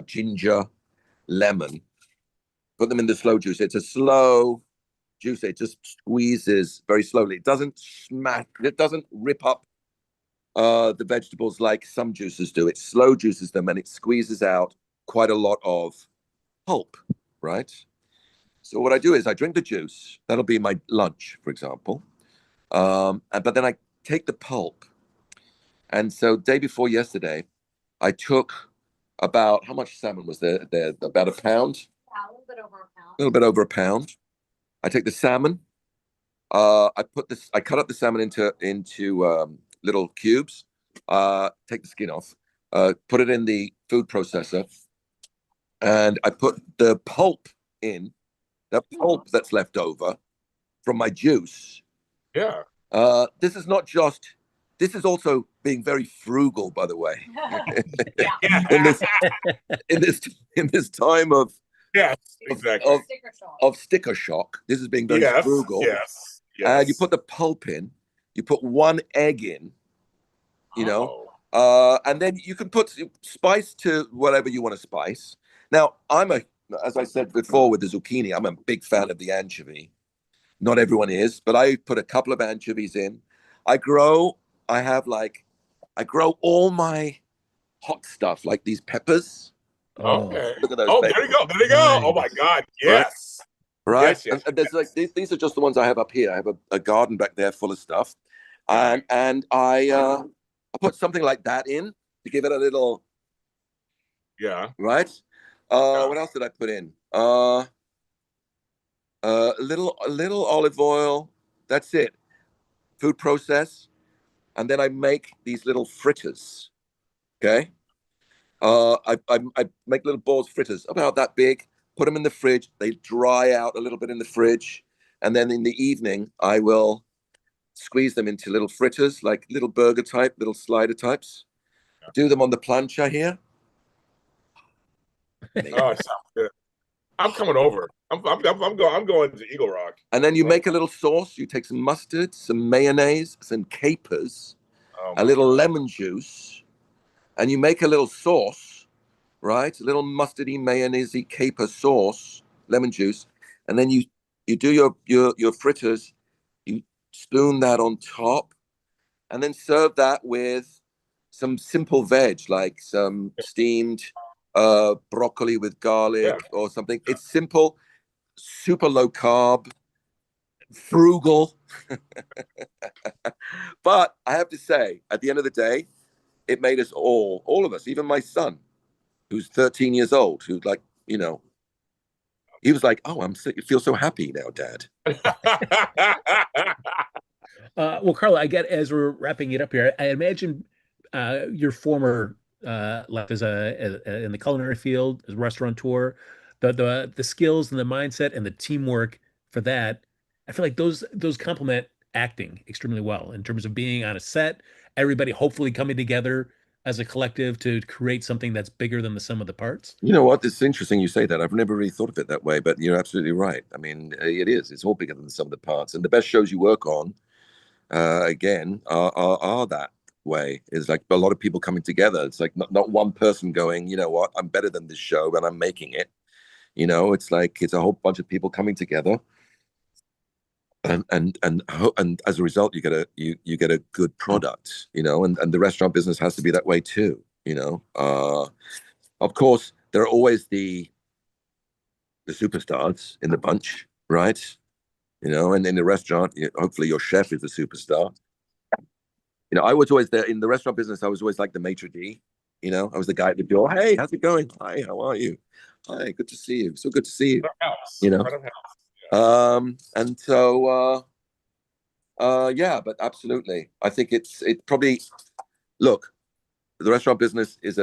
ginger, lemon. Put them in the slow juicer. It's a slow juicer. It just squeezes very slowly. It doesn't smash. It doesn't rip up the vegetables like some juicers do. It slow juices them and it squeezes out quite a lot of pulp, right? So what I do is I drink the juice. That'll be my lunch, for example. But then I take the pulp. And so day before yesterday, I took about, how much salmon was there? About a pound? A little bit over a pound. A little bit over a pound. I take the salmon. I cut up the salmon into little cubes. Take the skin off. Put it in the food processor. And I put the pulp in. The pulp that's left over from my juice. Yeah. This is also being very frugal, by the way. in this time of sticker shock. This is being very frugal. Yes. You put the pulp in. You put one egg in. You know, and then you can put spice to whatever you want to spice. Now, as I said before with the zucchini, I'm a big fan of the anchovy. Not everyone is, but I put a couple of anchovies in. I grow all my hot stuff, like these peppers. Okay. Look at those. Oh, there you go. There you go. Nice. Oh my God. Yes. Right. Yes. And there's like these are just the ones I have up here. I have a garden back there full of stuff, and I put something like that in to give it a little. Yeah. Right. What else did I put in? A little olive oil. That's it. Food process, and then I make these little fritters. Okay. I make little balls fritters about that big. Put them in the fridge. They dry out a little bit in the fridge, and then in the evening I will squeeze them into little fritters, like little burger type, little slider types. Do them on the plancha here. Oh, it sounds good. I'm coming over. I'm going to Eagle Rock. And then you make a little sauce. You take some mustard, some mayonnaise, some capers, a little lemon juice, and you make a little sauce, right? A little mustardy, mayonnaisey, caper sauce, lemon juice, and then you do your fritters. You spoon that on top, and then serve that with some simple veg, like some steamed broccoli with garlic or something. It's simple, super low carb, frugal. But I have to say, at the end of the day, it made us all of us, even my son, who's 13 years old, who's like, you know, he was like, "Oh, I feel so happy now, Dad." Well, Carlo, I get as we're wrapping it up here, I imagine your former life in the culinary field as a restaurateur, the skills and the mindset and the teamwork for that. I feel like those complement acting extremely well in terms of being on a set, everybody hopefully coming together as a collective to create something that's bigger than the sum of the parts. You know what? It's interesting you say that. I've never really thought of it that way, but you're absolutely right. I mean, it is. It's all bigger than the sum of the parts. And the best shows you work on, again, are that way. It's like a lot of people coming together. It's like not one person going, you know what, I'm better than this show and I'm making it. You know, it's like it's a whole bunch of people coming together. And as a result, you get a good product, you know, and the restaurant business has to be that way too, you know. Of course, there are always the superstars in the bunch, right? You know, and in the restaurant, hopefully your chef is a superstar. You know, I was always there in the restaurant business. I was always like the maitre d'. You know, I was the guy at the door. Hey, how's it going? Hi, how are you? Hi, good to see you. So good to see you. You know, and so yeah, but absolutely, I think it probably look. The restaurant business is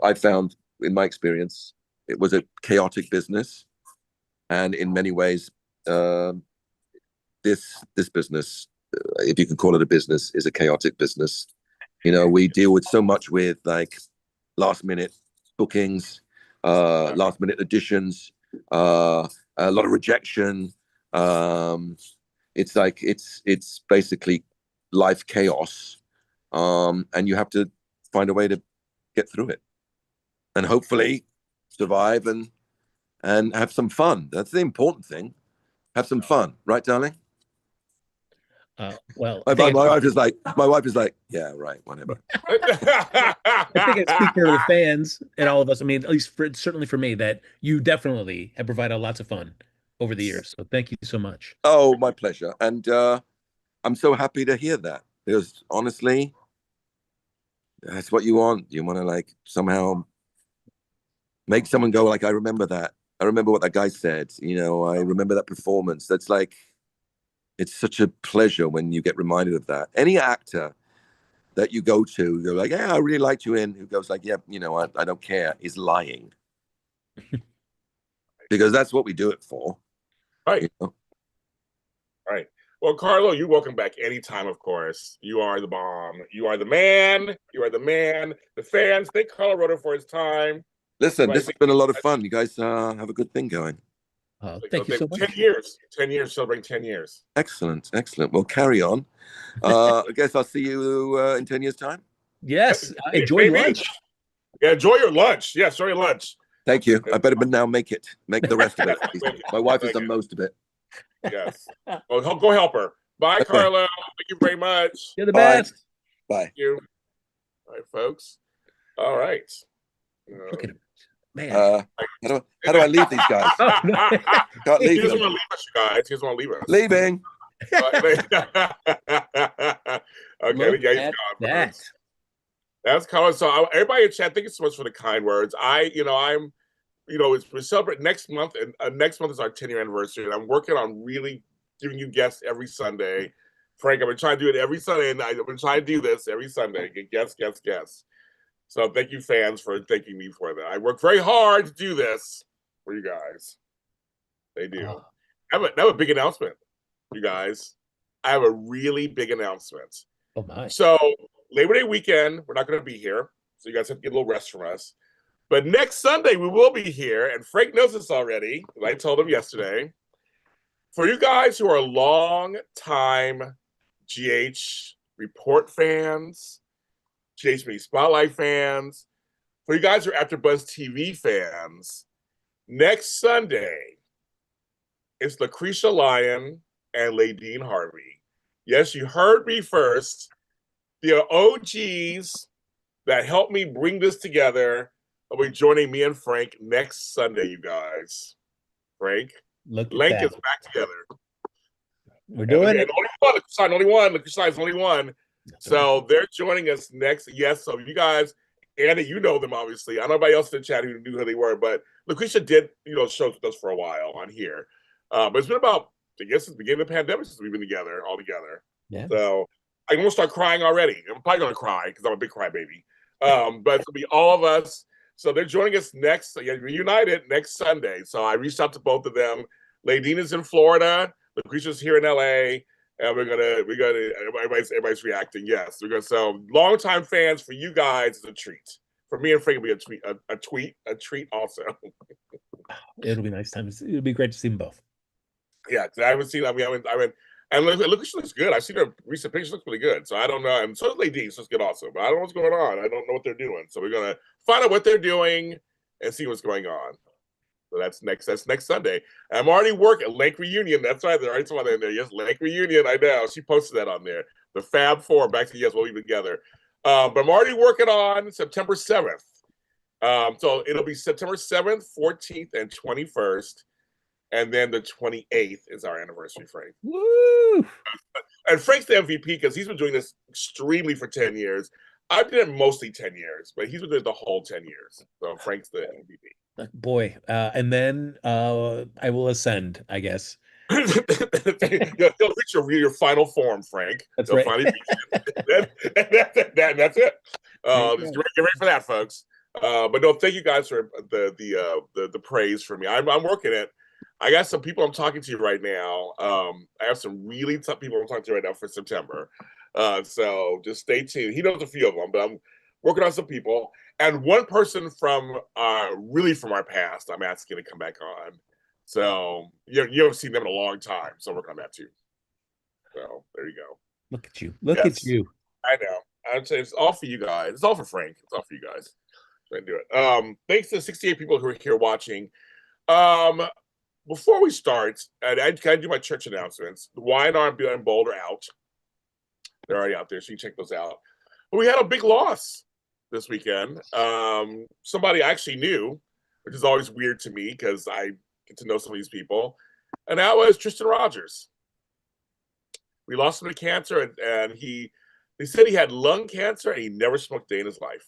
I found in my experience it was a chaotic business, and in many ways, this business, if you can call it a business, is a chaotic business. You know, we deal with so much with like last minute bookings, last minute additions, a lot of rejection. It's like it's basically life chaos, and you have to find a way to get through it, and hopefully survive and have some fun. That's the important thing. Have some fun, right, darling? Well, my wife is like, yeah, right, whatever. I think I speak for the fans and all of us. I mean, at least certainly for me, that you definitely have provided lots of fun over the years. So thank you so much. Oh, my pleasure. And I'm so happy to hear that, because honestly, that's what you want. You want to like somehow make someone go like, I remember that. I remember what that guy said. You know, I remember that performance. That's like, it's such a pleasure when you get reminded of that. Any actor that you go to, you're like, yeah, I really liked you in, who goes like, yeah, you know, I don't care, is lying. Because that's what we do it for. Right. You know? Right. Well, Carlo, you're welcome back anytime, of course. You are the bomb. You are the man. You are the man. The fans, thank Carlo Rota for his time. Listen, this has been a lot of fun. You guys have a good thing going. Thank you so much. 10 years. 10 years, celebrating 10 years. Excellent. Well, carry on. I guess I'll see you in 10 years' time. Yes. Enjoy lunch. Yeah, enjoy your lunch. Yeah, enjoy your lunch. Thank you. I better now make the rest of it. My wife has done most of it. Yes. Well, go help her. Bye, Carlo. Thank you very much. You're the best. Bye. Thank you. All right, folks. All right. Look at him. Man. How do I leave these guys? Oh, no. Can't leave He doesn't them. want to leave us, you guys. He doesn't want to leave us. Leaving. Okay, Look yeah, at that. That's Colin. So everybody in chat, thank you so much for the kind words. We celebrate next month, and next month is our 10-year anniversary, and I'm working on really giving you guests every Sunday. Frank, I've been trying to do it every Sunday, and I've been trying to do this every Sunday. Get guests. So thank you, fans, for thanking me for that. I work very hard to do this for you guys. They do. I have a big announcement, you guys. I have a really big announcement. Oh my! So Labor Day weekend, we're not going to be here, so you guys have to get a little rest from us. But next Sunday we will be here, and Frank knows this already. I told him yesterday. For you guys who are long-time GH Report fans, GH Mini Spotlight fans, for you guys who are AfterBuzz TV fans, next Sunday it's Lucretia Lyon and Ladine Harvey. Yes, you heard me first. The OGs that helped me bring this together will be joining me and Frank next Sunday, you guys. Frank, Look at Link that. is back together. We're doing and it. only one. So they're joining us next. Yes, so you guys, Andy, you know them obviously. I don't know anybody else in the chat who knew who they were, but Lucretia did, shows with us for a while on here. But it's been about, I guess, it's the beginning of the pandemic since we've been together, all together. Yeah. So I'm gonna start crying already. I'm probably gonna cry because I'm a big crybaby. But it'll be all of us. So they're joining us reunited next Sunday. So I reached out to both of them. Ladina's in Florida. Lucretia's here in LA. And everybody's reacting. Yes, we're gonna. So longtime fans, for you guys, it's a treat. For me and Frank, it'll be a treat also. It'll be nice times. It'll be great to see them both. Yeah, I haven't seen. And look, she looks good. I've seen her recent pictures. Looks really good. So I don't know. And so does Lady. So it's good also. But I don't know what's going on. I don't know what they're doing. So we're gonna find out what they're doing and see what's going on. So that's next Sunday. I'm already working Lake Reunion. That's right. There already someone in there. Yes, Lake Reunion. I know. She posted that on there. The Fab Four. Back to yes, we'll be together. But I'm already working on September 7th. So it'll be September 7th, 14th, and 21st. And then the 28th is our anniversary, Frank. Woo! And Frank's the MVP because he's been doing this extremely for 10 years. I've been it mostly 10 years, but he's been doing it the whole 10 years. So Frank's the MVP. Boy, and then I will ascend, I guess. You'll reach your final form, Frank. That's right. Finally that's it. Just get ready for that, folks. But no, thank you guys for the praise for me. I'm working it. I got some people I'm talking to right now. I have some really tough people I'm talking to right now for September. So just stay tuned. He knows a few of them, but I'm working on some people. And one person from really from our past, I'm asking to come back on. So you haven't seen them in a long time. So I'm working on that too. So there you go. Look at you. Look at you. I know. I'd say it's all for you guys. It's all for Frank. It's all for you guys. Trying to do it. Thanks to the 68 people who are here watching. Before we start, I do my church announcements. The Y&R and Bold are out. They're already out there, so you can check those out. But we had a big loss this weekend. Somebody I actually knew, which is always weird to me because I get to know some of these people. And that was Tristan Rogers. We lost him to cancer, and they said he had lung cancer and he never smoked a day in his life.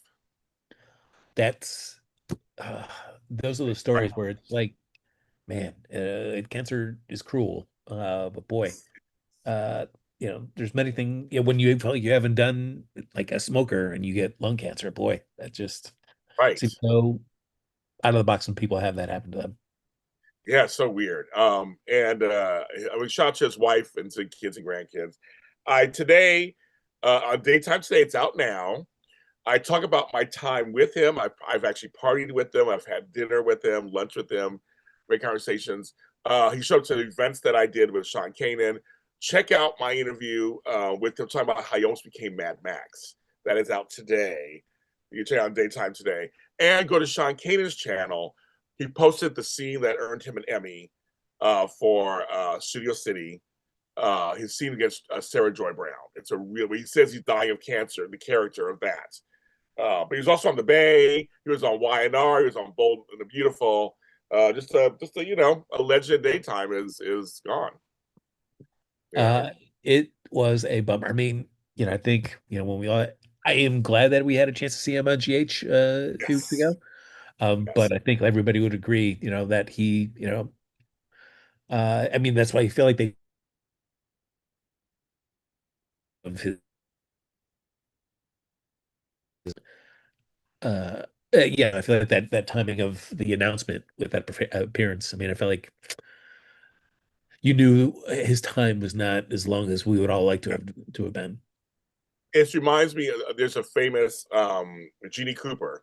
That's those are the stories where it's like, man, cancer is cruel. But boy, there's many things. When you feel like you haven't done like a smoker and you get lung cancer, boy, that just seems so out of the box when people have that happen to them. Yeah, it's so weird. And shout out to his wife and to kids and grandkids. Today, on Daytime Today, it's out now. I talk about my time with him. I've actually partied with him. I've had dinner with him, lunch with him, great conversations. He showed up to the events that I did with Sean Kanan. Check out my interview with him talking about how he almost became Mad Max. That is out today. You can check out on Daytime Today. And go to Sean Kanan's channel. He posted the scene that earned him an Emmy for Studio City. His scene against Sarah Joy Brown. It's a real. He says he's dying of cancer. The character of that. But he was also on The Bay. He was on Y&R. He was on Bold and the Beautiful. Just a legend. Daytime is gone. Yeah. It was a bummer. I mean, I think I am glad that we had a chance to see him on GH a few weeks ago. But I think everybody would agree, that he, I mean, that's why I feel like they of his I feel like that timing of the announcement with that appearance. I mean, I felt like you knew his time was not as long as we would all like to have been. It reminds me. There's a famous Jeannie Cooper.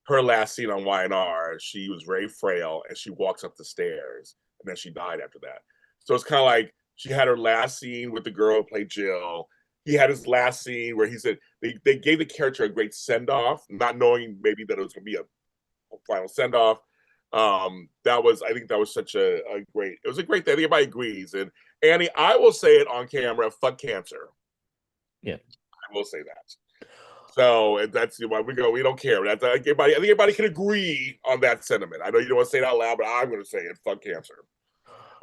Her last scene on Y&R, she was very frail, and she walks up the stairs, and then she died after that. So it's kind of like she had her last scene with the girl who played Jill. He had his last scene where he said they gave the character a great send-off, not knowing maybe that it was going to be a final send-off. I think that was such a great. It was a great thing. Everybody agrees. And Annie, I will say it on camera: fuck cancer. Yeah, I will say that. So that's why we go. We don't care. I think everybody can agree on that sentiment. I know you don't want to say it out loud, but I'm going to say it. Fuck cancer.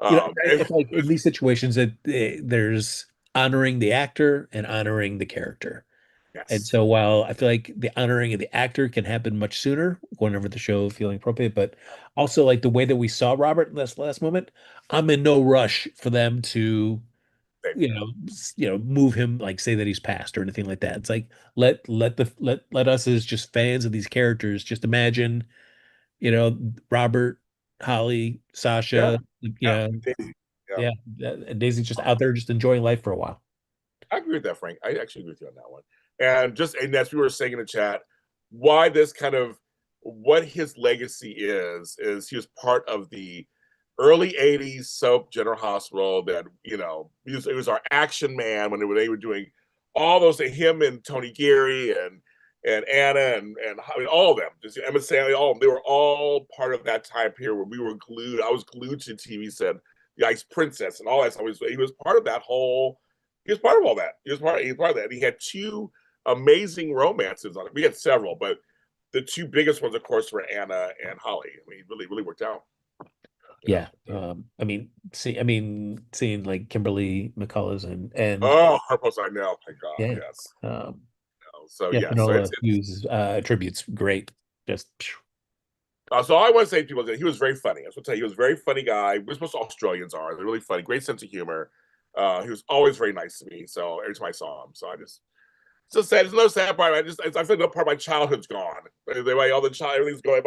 I feel like in these situations that there's honoring the actor and honoring the character. And yes, so while I feel like the honoring of the actor can happen much sooner, whenever the show feeling appropriate, but also like the way that we saw Robert in this last moment, I'm in no rush for them to, move him, like say that he's passed or anything like that. It's like let us as just fans of these characters just imagine, Robert, Holly, yeah, Sasha, yeah, Daisy, yeah. yeah, and Daisy just out there just enjoying life for a while. I agree with that, Frank. I actually agree with you on that one. And as we were saying in the chat, why this kind of what his legacy is he was part of the early 80s soap General Hospital that, it was our action man when they were doing all those, him and Tony Geary and Anna and I mean, all of them, just Emma Stanley, all of them, they were all part of that time period where we were glued. I was glued to the TV set, the Ice Princess and all that stuff. He was part of that whole. He was part of all that. He was part of that. And he had two amazing romances on it. We had several, but the two biggest ones, of course, were Anna and Holly. I mean, really, really worked out. Yeah. Seeing like Kimberly McCullough's and her post I know. Thank God. yeah. Yes. So So Hughes tributes great. Just so I want to say to people that he was very funny. I was going to tell you, he was a very funny guy. Which most Australians are. They're really funny. Great sense of humor. He was always very nice to me. So every time I saw him, so I just. So sad. There's no sad part. I feel like part of my childhood's gone. Everything's going.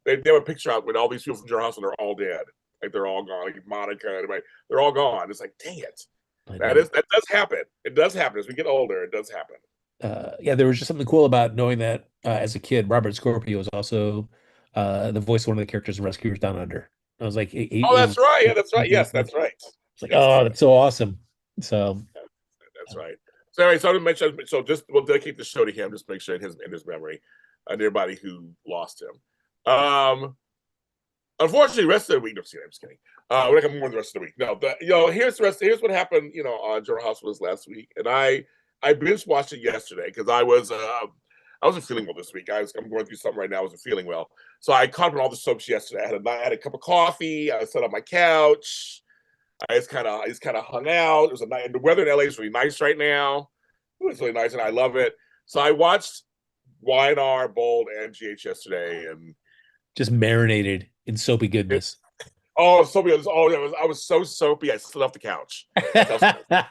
They have a picture out with all these people from your house and they're all dead. Like they're all gone. Like Monica, everybody, they're all gone. It's like, dang it. That does happen. It does happen as we get older. It does happen. There was just something cool about knowing that as a kid, Robert Scorpio was also the voice of one of the characters in Rescuers Down Under. I was like, that's right. Yeah, that's right. Yes, that's right. It's like, that's so awesome. So that's right. So anyway, so to mention, we'll dedicate the show to him, just make sure in his memory, and everybody who lost him. Unfortunately, the rest of the week, I'm just kidding. We're not more the rest of the week. No, here's what happened, on General Hospital last week, and I binge watched it yesterday because I wasn't feeling well this week. I'm going through something right now. I wasn't feeling well, so I caught up on all the soaps yesterday. I had a cup of coffee. I sat on my couch. I just kind of hung out. It was a night, and the weather in LA is really nice right now. It's really nice, and I love it. So I watched YNR, Bold, and GH yesterday, and just marinated in soapy goodness. Soapy! I was so soapy. I slid off the couch. I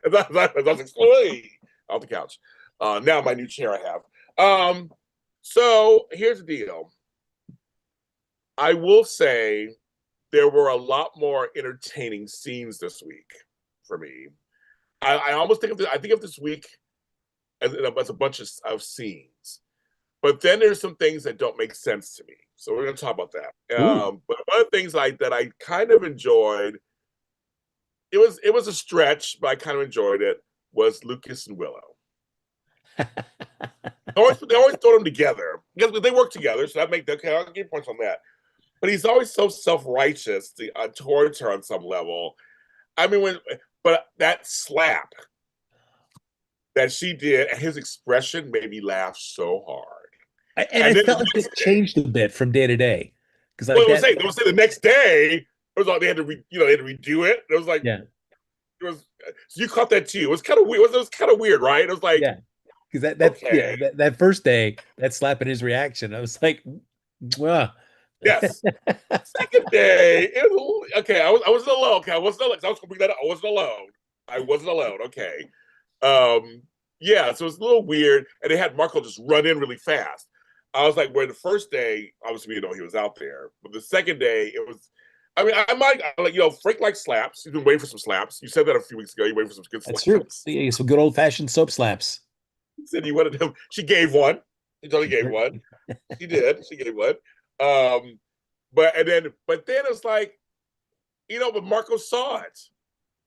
was exclusively off the couch. Now my new chair I have. So here's the deal. I will say there were a lot more entertaining scenes this week for me. I almost think of this week as a bunch of scenes, but then there's some things that don't make sense to me. So we're going to talk about that. But one of the things that I kind of enjoyed, it was a stretch, but I kind of enjoyed it, was Lucas and Willow. They always throw them together because they work together, so I'll give points on that. But he's always so self-righteous towards her on some level. I mean, but that slap that she did, and his expression made me laugh so hard. And I felt like it changed a bit from day to day. Because they would say the next day, it was like they had to redo it. It was like, yeah. It was, so you caught that too. It was kind of weird. It was kind of weird, right? It was like, yeah. Because that first day, that slap in his reaction, I was like, wow. Yes. Second day, it was okay. I wasn't alone. Okay, I wasn't alone. I was gonna bring that up. I wasn't alone. Okay. Yeah. So it was a little weird, and they had Marco just run in really fast. I was like, where the first day, obviously, he was out there, but the second day, it was. I mean, Frank likes slaps. He's been waiting for some slaps. You said that a few weeks ago. You waiting for some good slaps. That's true. Yeah, some good old fashioned soap slaps. He said he wanted him. She gave one. She totally gave one. She did. She gave one. But then it's like, but Marco saw it.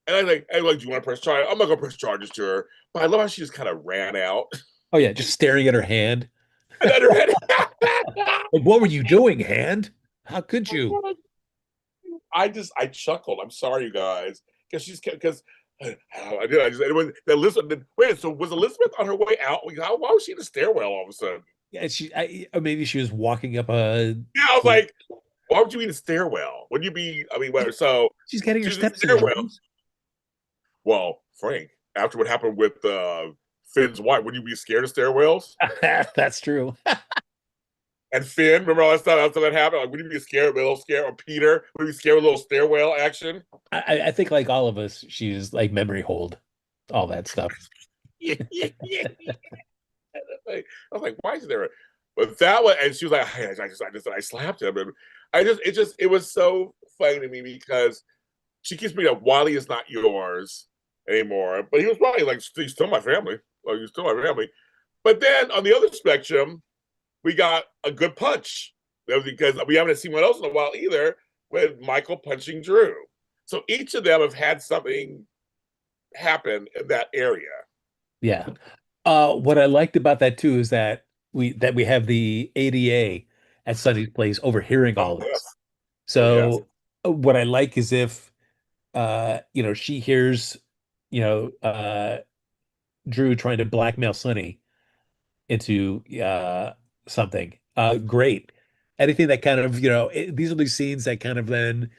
And I'm like, do you want to press charges? I'm not gonna press charges to her. But I love how she just kind of ran out. Oh yeah, just staring at her hand. And then her head. Like, what were you doing, hand? How could you? I chuckled. I'm sorry, you guys. Because I did. Elizabeth. Wait, so was Elizabeth on her way out? Why was she in the stairwell all of a sudden? Yeah, maybe she was walking up a. Yeah, I was like, Why would you eat a stairwell? Would you be? I mean, whatever. So She's getting her she's in steps in. stairwell. Well, Frank, after what happened with Finn's wife, would you be scared of stairwells? That's true. And Finn, remember all that stuff after that happened? Like, would you be scared, a little scared? Or Peter, would you be scared of a little stairwell action? I think like all of us, she's like memory hold, all that stuff. Yeah. I was like, why is there? But that one, and she was like, I slapped him, and it was so funny to me because she keeps bringing up Wally is not yours anymore, but he was probably like, he's still my family. Like, he's still my family. But then on the other spectrum, we got a good punch because we haven't seen one else in a while either with Michael punching Drew. So each of them have had something happen in that area. Yeah. What I liked about that too is that we have the ADA at Sunny's place overhearing all this. Yes. So what I like is if she hears, Drew trying to blackmail Sunny into something. Great. Anything that kind of, these are these scenes that kind of then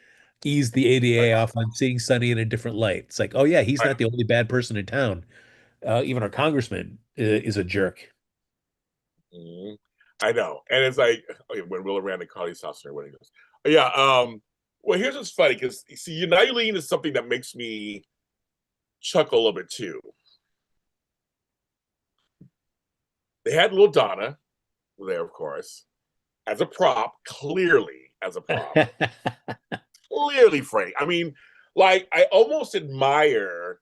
ease the ADA off on seeing Sunny in a different light. It's like, oh yeah, he's not the only bad person in town. Even our congressman is a jerk. Mm-hmm. I know. And it's like, when Will around and Carly's house when he goes, yeah. Well, here's what's funny because see, now you're leading to something that makes me chuckle a little bit too. They had little Donna there, of course, as a prop, clearly as a prop. Clearly, Frank. I mean, like, I almost admire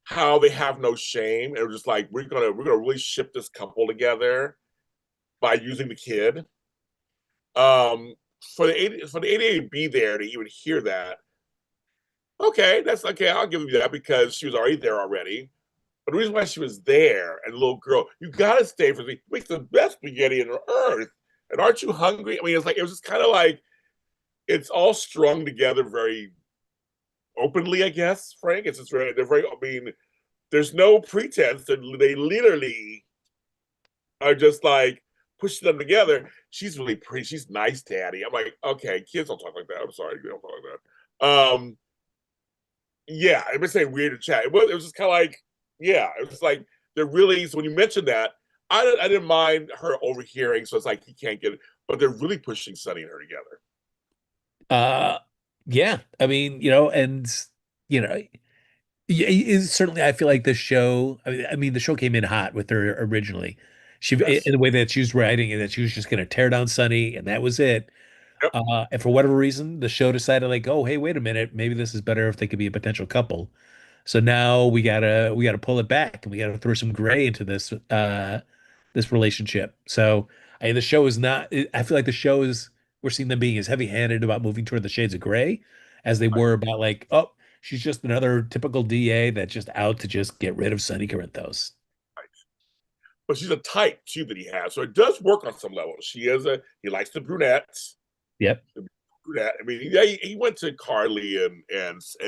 how they have no shame. They're just like, we're gonna really ship this couple together by using the kid. For the ADA to be there to even hear that, okay, that's okay. I'll give you that because she was already there already. But the reason why she was there and the little girl, you gotta stay for me. Makes the best spaghetti in the earth. And aren't you hungry? I mean, it was just kind of like it's all strung together very openly, I guess, Frank. It's just they're very, I mean, there's no pretense. They literally are just like pushing them together. She's really pretty. She's nice, Daddy. I'm like, okay, kids don't talk like that. I'm sorry, you don't talk like that. Yeah, I've been saying weird in chat. It was just kind of like, yeah, it was like they're really. So when you mentioned that, I didn't mind her overhearing. So it's like he can't get it, but they're really pushing Sunny and her together. Yeah. I mean, and certainly I feel like the show. I mean, the show came in hot with her originally. Yes. In the way that she was writing and that she was just going to tear down Sunny, and that was it. Yep. And for whatever reason, the show decided like, oh, hey, wait a minute, maybe this is better if they could be a potential couple. So now we gotta pull it back and we gotta throw some gray into this relationship. So the show is not. I feel like the show is we're seeing them being as heavy-handed about moving toward the shades of gray as they were about like, oh, she's just another typical DA that's just out to just get rid of Sunny Corinthos. But she's a type too that he has, so it does work on some level. He likes the brunettes. Yep. I mean, yeah, he went to Carly and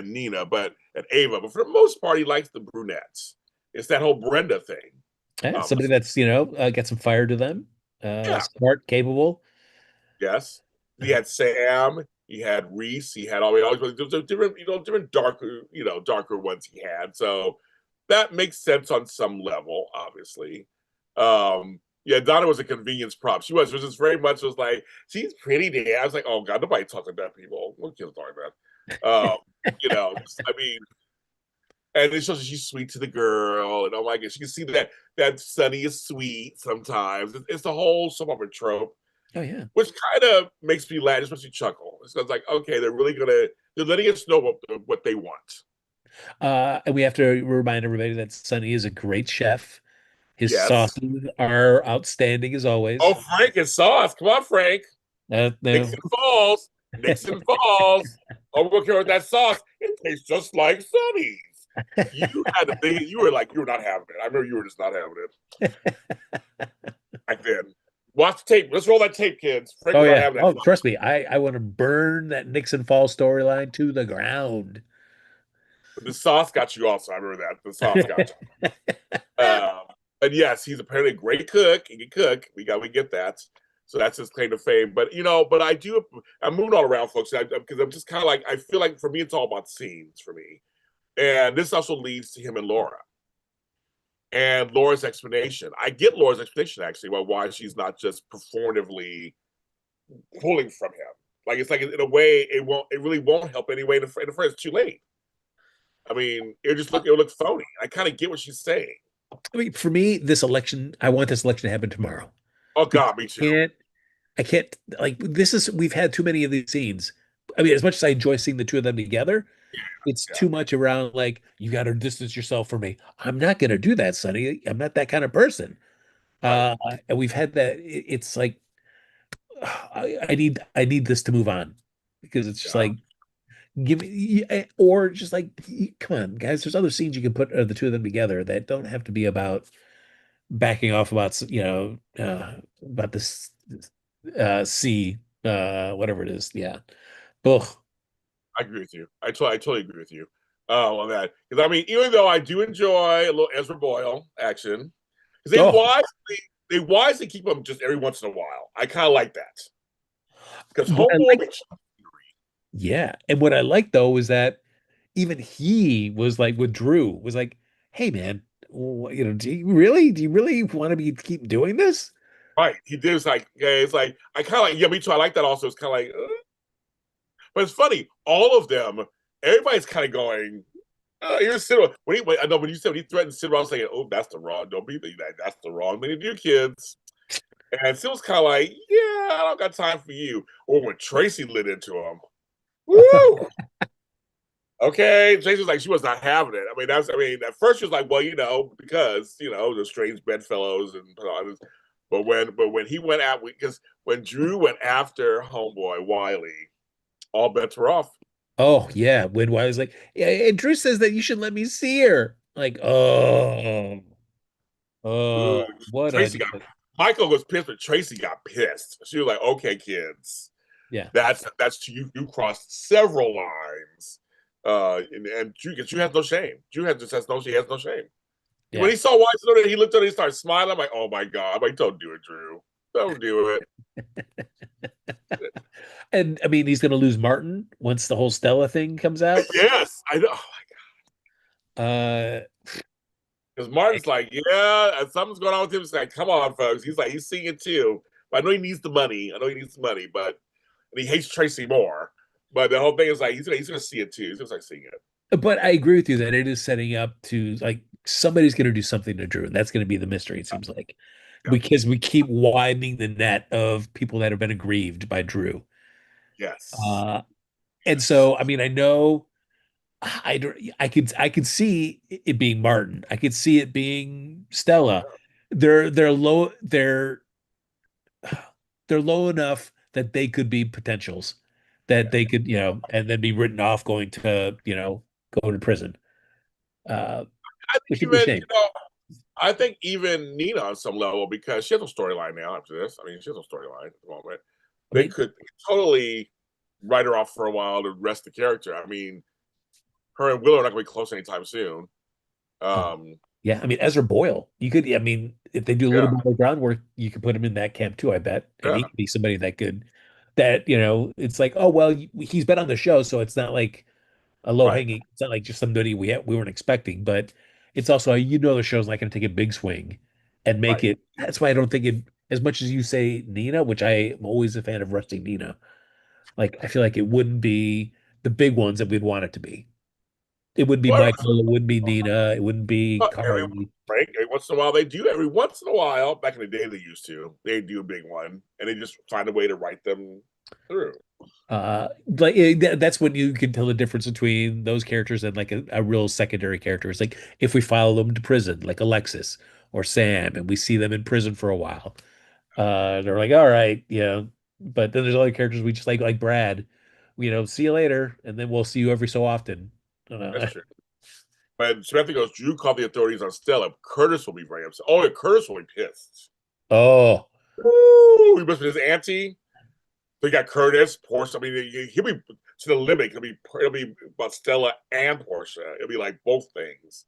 Nina, and Ava, but for the most part, he likes the brunettes. It's that whole Brenda thing. Yeah, somebody that's got some fire to them, smart, capable. Yes, he had Sam, he had Reese, he had all those different darker ones he had. So that makes sense on some level, obviously. Yeah, Donna was a convenience prop. She was just very much was like, she's pretty there. I was like, oh God, nobody talks like that, people. What kids talking about? I mean, and it shows that she's sweet to the girl, and oh my gosh, you can see that Sunny is sweet sometimes. It's the whole soap opera trope. Oh yeah, which kind of makes me laugh, especially chuckle. It's like, okay, they're letting us know what they want. And we have to remind everybody that Sunny is a great chef. His Yes. sauces are outstanding as always. Oh, Frank and sauce. Come on, Frank. No. Nixon Falls. Oh, we're here with that sauce. It tastes just like Sunny's. You had to think you were not having it. I remember you were just not having it. Back then. Watch the tape. Let's roll that tape, kids. Frank oh yeah. Oh, trust me. I want to burn that Nixon Falls storyline to the ground. The sauce got you also. I remember that. The sauce got you. And yes, he's apparently a great cook. He can cook. We get that. So that's his claim to fame. But but I'm moving all around, folks, because I'm just kind of like, I feel like for me, it's all about scenes for me. And this also leads to him and Laura. And Laura's explanation. I get Laura's explanation, actually, about why she's not just performatively pulling from him. Like, it's like, in a way, it really won't help anyway. In the first, it's too late. I mean, it would look phony. I kind of get what she's saying. I mean, for me, I want this election to happen tomorrow. Oh God, me too. I can't like we've had too many of these scenes. I mean, as much as I enjoy seeing the two of them together, it's too much around like you got to distance yourself from me. I'm not going to do that, Sonny. I'm not that kind of person. Right. And we've had that. It's like I need this to move on because it's just like give me or just like come on, guys. There's other scenes you can put the two of them together that don't have to be about backing off about about this C whatever it is. Yeah. Ugh. I agree with you. I totally agree with you on that. Because I mean, even though I do enjoy a little Ezra Boyle action, because they wisely keep them just every once in a while. I kind of like that. Because Homeboy, yeah, and what I like though is that even he was like with Drew was like, "Hey man, do you really want to be keep doing this?" right? He did. It's like, yeah, it's like I kind of like, yeah, me too. I like that also. It's kind of like, but it's funny. All of them, everybody's kind of going. You're Sid. I know when you said when he threatened Sid, I was saying, "Oh, that's the wrong. Don't be that. That's the wrong thing to do, kids." And Sid was kind of like, "Yeah, I don't got time for you." Or when Tracy lit into him, woo. Okay, Tracy was like, she was not having it. I mean, at first she was like, well, because the strange bedfellows and but when he went out, because when Drew went after Homeboy Wiley, all bets were off. Oh yeah, when I was like, yeah, and Drew says that you should let me see her. Like, oh, Ooh, what a Tracy got Michael was pissed, but Tracy got pissed. She was like, "Okay, kids, yeah, that's you. You crossed several lines." And Drew has no shame. Drew has no shame. yeah. When he saw White, he looked at it, he started smiling. I'm like, "Oh my God!" I'm like, "Don't do it, Drew. Don't do it." And I mean, he's gonna lose Martin once the whole Stella thing comes out. Yes, I know. Uh, Because Martin's like, yeah, something's going on with him. He's like, come on, folks. He's like, he's seeing it too. But I know he needs the money. But and he hates Tracy more. But the whole thing is like, he's gonna see it too. He's gonna start seeing it. but I agree with you that it is setting up to like somebody's gonna do something to Drew, and that's gonna be the mystery. It seems like because we keep widening the net of people that have been aggrieved by Drew. Yes. And so, I mean, I know I don't, I could see it being Martin. I could see it being Stella. They're low, they're low enough that they could be potentials that they could, and then be written off going to, go to prison. Uh, I think which would be a shame. I think even Nina on some level, because she has no storyline now after this. I mean, she has no storyline at the moment. They could totally write her off for a while to rest the character. I mean, her and Willow are not going to be close anytime soon. Yeah, I mean Ezra Boyle. You could, I mean, if they do a little bit of groundwork, you could put him in that camp too. I bet, and he could be somebody that could, it's like, oh well, he's been on the show, so it's not like a low hanging. It's not like just somebody we weren't expecting, but it's also the show's not going to take a big swing and make it. That's why I don't think it as much as you say Nina, which I am always a fan of resting Nina. Like I feel like it wouldn't be the big ones that we'd want it to be. It would be Michael. It wouldn't be Nina. It wouldn't be Carly. Every once in a while they do. Every once in a while, back in the day, they used to. They do a big one, and they just find a way to write them through. That's when you can tell the difference between those characters and like a real secondary character. It's like if we follow them to prison, like Alexis or Sam, and we see them in prison for a while, they're like, all right, But then there's other characters we just like Brad. See you later, and then we'll see you every so often. That's true. But Samantha goes, Drew called the authorities on Stella. Curtis will be very upset. Oh, yeah, Curtis will be pissed. Oh. Ooh, he must be his auntie. So you got Curtis, Portia. I mean, he'll be to the limit. It'll be about Stella and Portia. It'll be like both things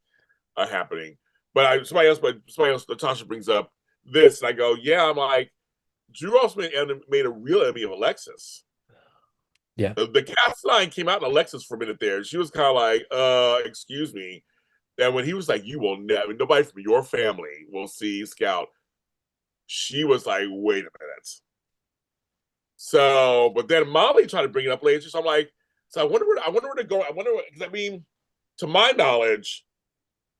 are happening. But somebody else, Natasha brings up this, and I go, yeah. I'm like, Drew also made a real enemy of Alexis. Yeah. The cast line came out in Alexis for a minute there. She was kind of like, excuse me. And when he was like, you will never, nobody from your family will see Scout, she was like, wait a minute. So, but then Molly tried to bring it up later. So I'm like, so I wonder where to go. Because I mean, to my knowledge,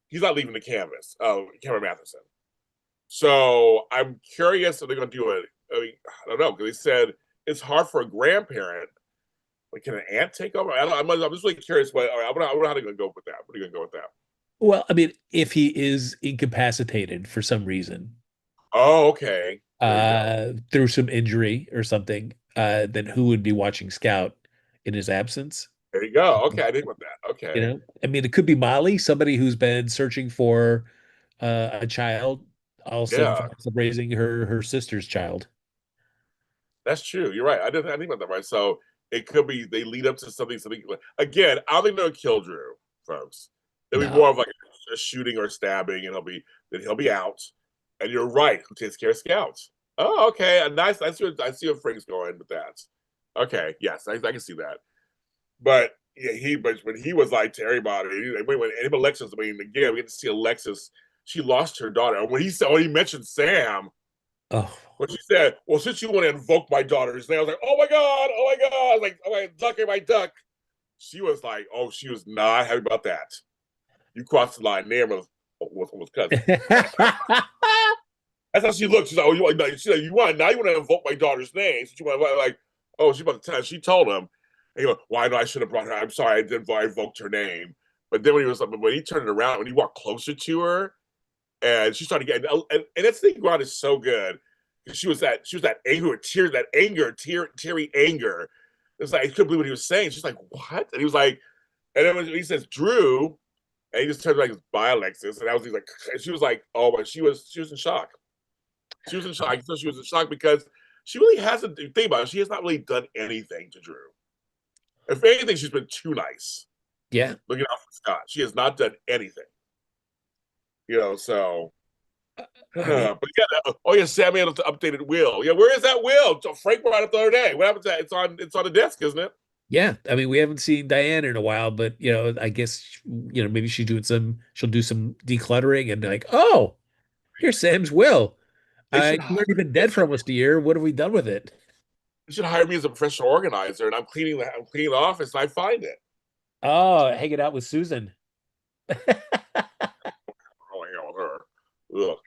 he's not leaving the canvas, Cameron Matheson. So I'm curious if they're going to do it. I mean, I don't know, because they said it's hard for a grandparent. Like, can an aunt take over? I'm just really curious. I wonder how they're going to go with that. What are you going to go with that? Well, I mean, if he is incapacitated for some reason, Oh, okay. through some injury or something, then who would be watching Scout in his absence? There you go. Okay, I think about that. Okay. You know, I mean, it could be Molly, somebody who's been searching for a child, also in the process of raising her sister's child. That's true. You're right. I think about that right. So it could be they lead up to something. Again, I don't think they'll kill Drew, folks. It'll be more of like a shooting or stabbing, and he'll be out. And you're right. Who takes care of Scouts? Oh, okay. Nice. I see where Frank's going with that. Okay. Yes, I can see that. But yeah, but when he was like to everybody, when Alexis, I mean, again, we get to see Alexis. She lost her daughter. And when he mentioned Sam, when she said, well, since you want to invoke my daughter's name, I was like, oh my God. I was like, oh my duck. She was like, oh, she was not happy about that. You crossed the line there was cousin. That's how she looked. She's like, oh, you want to invoke my daughter's name. So she went like, oh, she's about to tell. She told him, and he went, well, I know I should have brought her. I'm sorry, I invoked her name. But then when he turned it around, when he walked closer to her, and she started getting, and that thing around is so good. She was that anger, teary anger. It's like I couldn't believe what he was saying. She's like, what? And he was like, and then when he says Drew, and he just turned like by Alexis, and he's like, and she was like, oh, but she was in shock. She was in shock. So she was in shock because she really hasn't. Think about it. She has not really done anything to Drew. If anything, she's been too nice. Yeah. Looking out for Scott. She has not done anything. You know, so. But yeah, Sammy had updated will. Yeah, where is that will? So Frank brought it up the other day. What happened to that? It's on the desk, isn't it? Yeah, I mean, we haven't seen Diane in a while, but I guess maybe she'll do some decluttering and like, oh, here's Sam's will. I've already been dead for almost a year. What have we done with it? You should hire me as a professional organizer, and I'm cleaning the office, and I find it. Oh, hanging out with Susan. Oh, hang out with her. Ugh.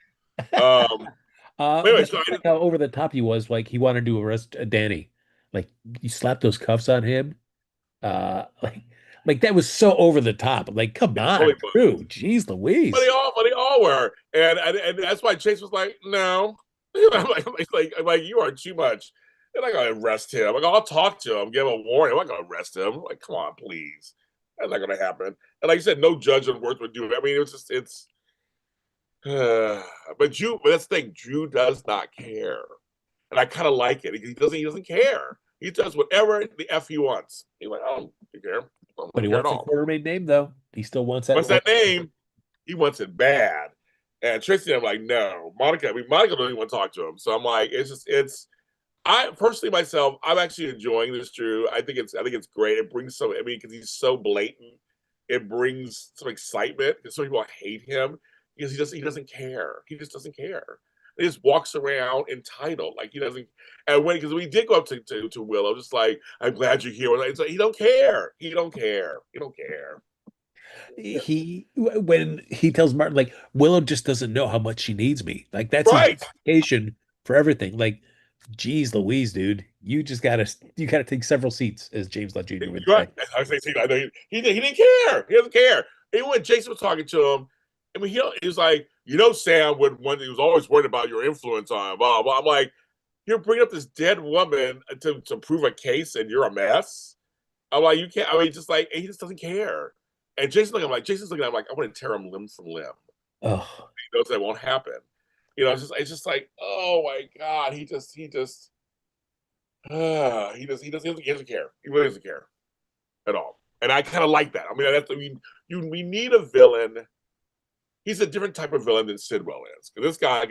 Anyway, so how over the top he was. Like he wanted to arrest Danny. Like you slapped those cuffs on him. Like that was so over the top. Like, come on, Drew. Jeez Louise. But they all were, and that's why Chase was like, no, I'm like you are too much. They're not gonna arrest him. Like I'll talk to him, give him a warning. I'm not gonna arrest him. Like, come on, please. That's not gonna happen. And like you said, no judge on worth would do it. I mean, it's. But that's the thing. Drew does not care, and I kind of like it. He doesn't care. He does whatever the f he wants. He's like, oh, you care? But he wants a quarter-made name, though. He still wants that. What's that name? He wants it bad. And Tristan, I'm like, no. Monica doesn't even want to talk to him. So I'm like, I personally myself, I'm actually enjoying this, Drew. I think it's great. It brings because he's so blatant. It brings some excitement. Because some people hate him because he doesn't care. He just doesn't care. He just walks around entitled, like he doesn't. And because we did go up to Willow, just like, I'm glad you're here. It's like, he don't care. He don't care. When he tells Martin, like, Willow just doesn't know how much she needs me. Like that's right. His justification for everything. Like, geez Louise, dude, you gotta take several seats, as James Lott Jr. would say. I know he didn't care. He doesn't care. Even when Jason was talking to him, I mean, he was like, Sam he was always worried about your influence on him. Blah, blah. I'm like, you're bringing up this dead woman to prove a case, and you're a mess. I'm like, you can't. I mean, just like he just doesn't care. And Jason's looking at him like, I want to tear him limb from limb. Oh, he knows that won't happen. It's just like, oh my God, he doesn't care. He really doesn't care at all. And I kind of like that. I mean, we need a villain. He's a different type of villain than Sidwell is. Because this guy,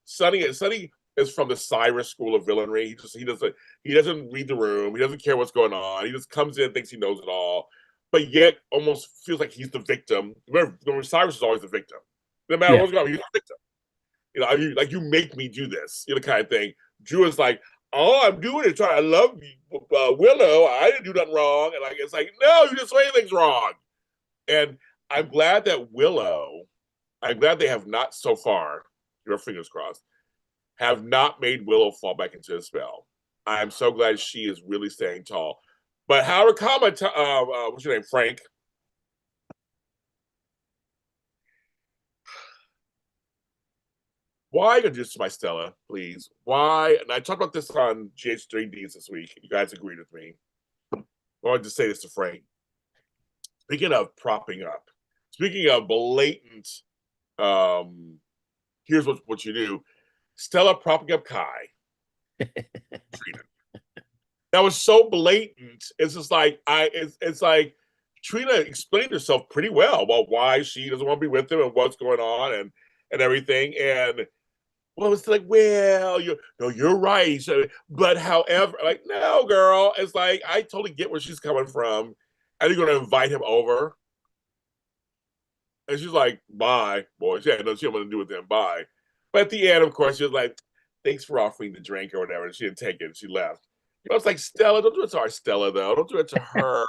Sonny, is from the Cyrus school of villainy. He doesn't read the room. He doesn't care what's going on. He just comes in, thinks he knows it all, but yet almost feels like he's the victim. Remember Cyrus is always the victim. No matter what's going on, he's the victim. You make me do this, kind of thing. Drew is like, all I'm doing is trying to love you, Willow. I didn't do nothing wrong. And it's like, no, you just say things wrong. And I'm glad that I'm glad they have not so far, your fingers crossed, have not made Willow fall back into a spell. I'm so glad she is really staying tall. But Howard comment, what's your name, Frank? Why you gonna do this to my Stella, please? Why? And I talked about this on GH3Ds this week. You guys agreed with me. I wanted to say this to Frank. Speaking of propping up, speaking of blatant, here's what you do. Stella propping up Kai. Trina. That was so blatant. It's just like it's like Trina explained herself pretty well about why she doesn't want to be with him and what's going on and everything. And it's like, well, you're right. So, but however, like, no, girl, it's like I totally get where she's coming from. And you're gonna invite him over. And she's like, bye, boys. Yeah, no, she don't want to do with them. Bye. But at the end, of course, she was like, thanks for offering the drink or whatever. And she didn't take it. And she left. It's like, Stella, don't do it to our Stella, though. Don't do it to her.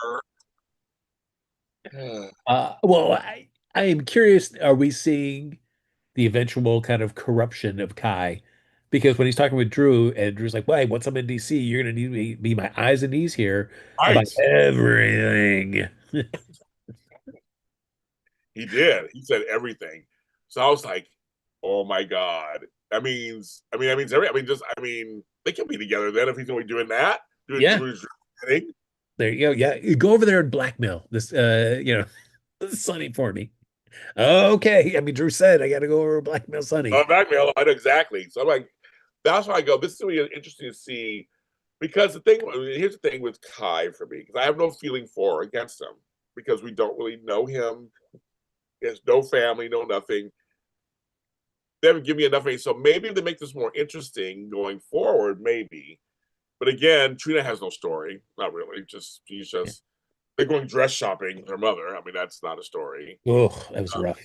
Well, I am curious, are we seeing the eventual kind of corruption of Kai? Because when he's talking with Drew, and Drew's like, "Wait, once I'm in DC, you're gonna need me be my eyes and knees here about everything." He did. He said everything. So I was like, "Oh my god!" That means they can be together then if he's going to be doing that. There you go. Yeah, you go over there and blackmail this, Sonny for me. Okay. I mean, Drew said I got to go over and blackmail Sonny. Blackmail, I know exactly. So I'm like, that's why I go. This is really interesting to see, because here's the thing with Kai for me, because I have no feeling for or against him because we don't really know him. There's no family, no nothing. They haven't given me enough. So maybe if they make this more interesting going forward, maybe. But again, Trina has no story. Not really. They're going dress shopping with her mother. I mean, that's not a story. Oh, that was rough.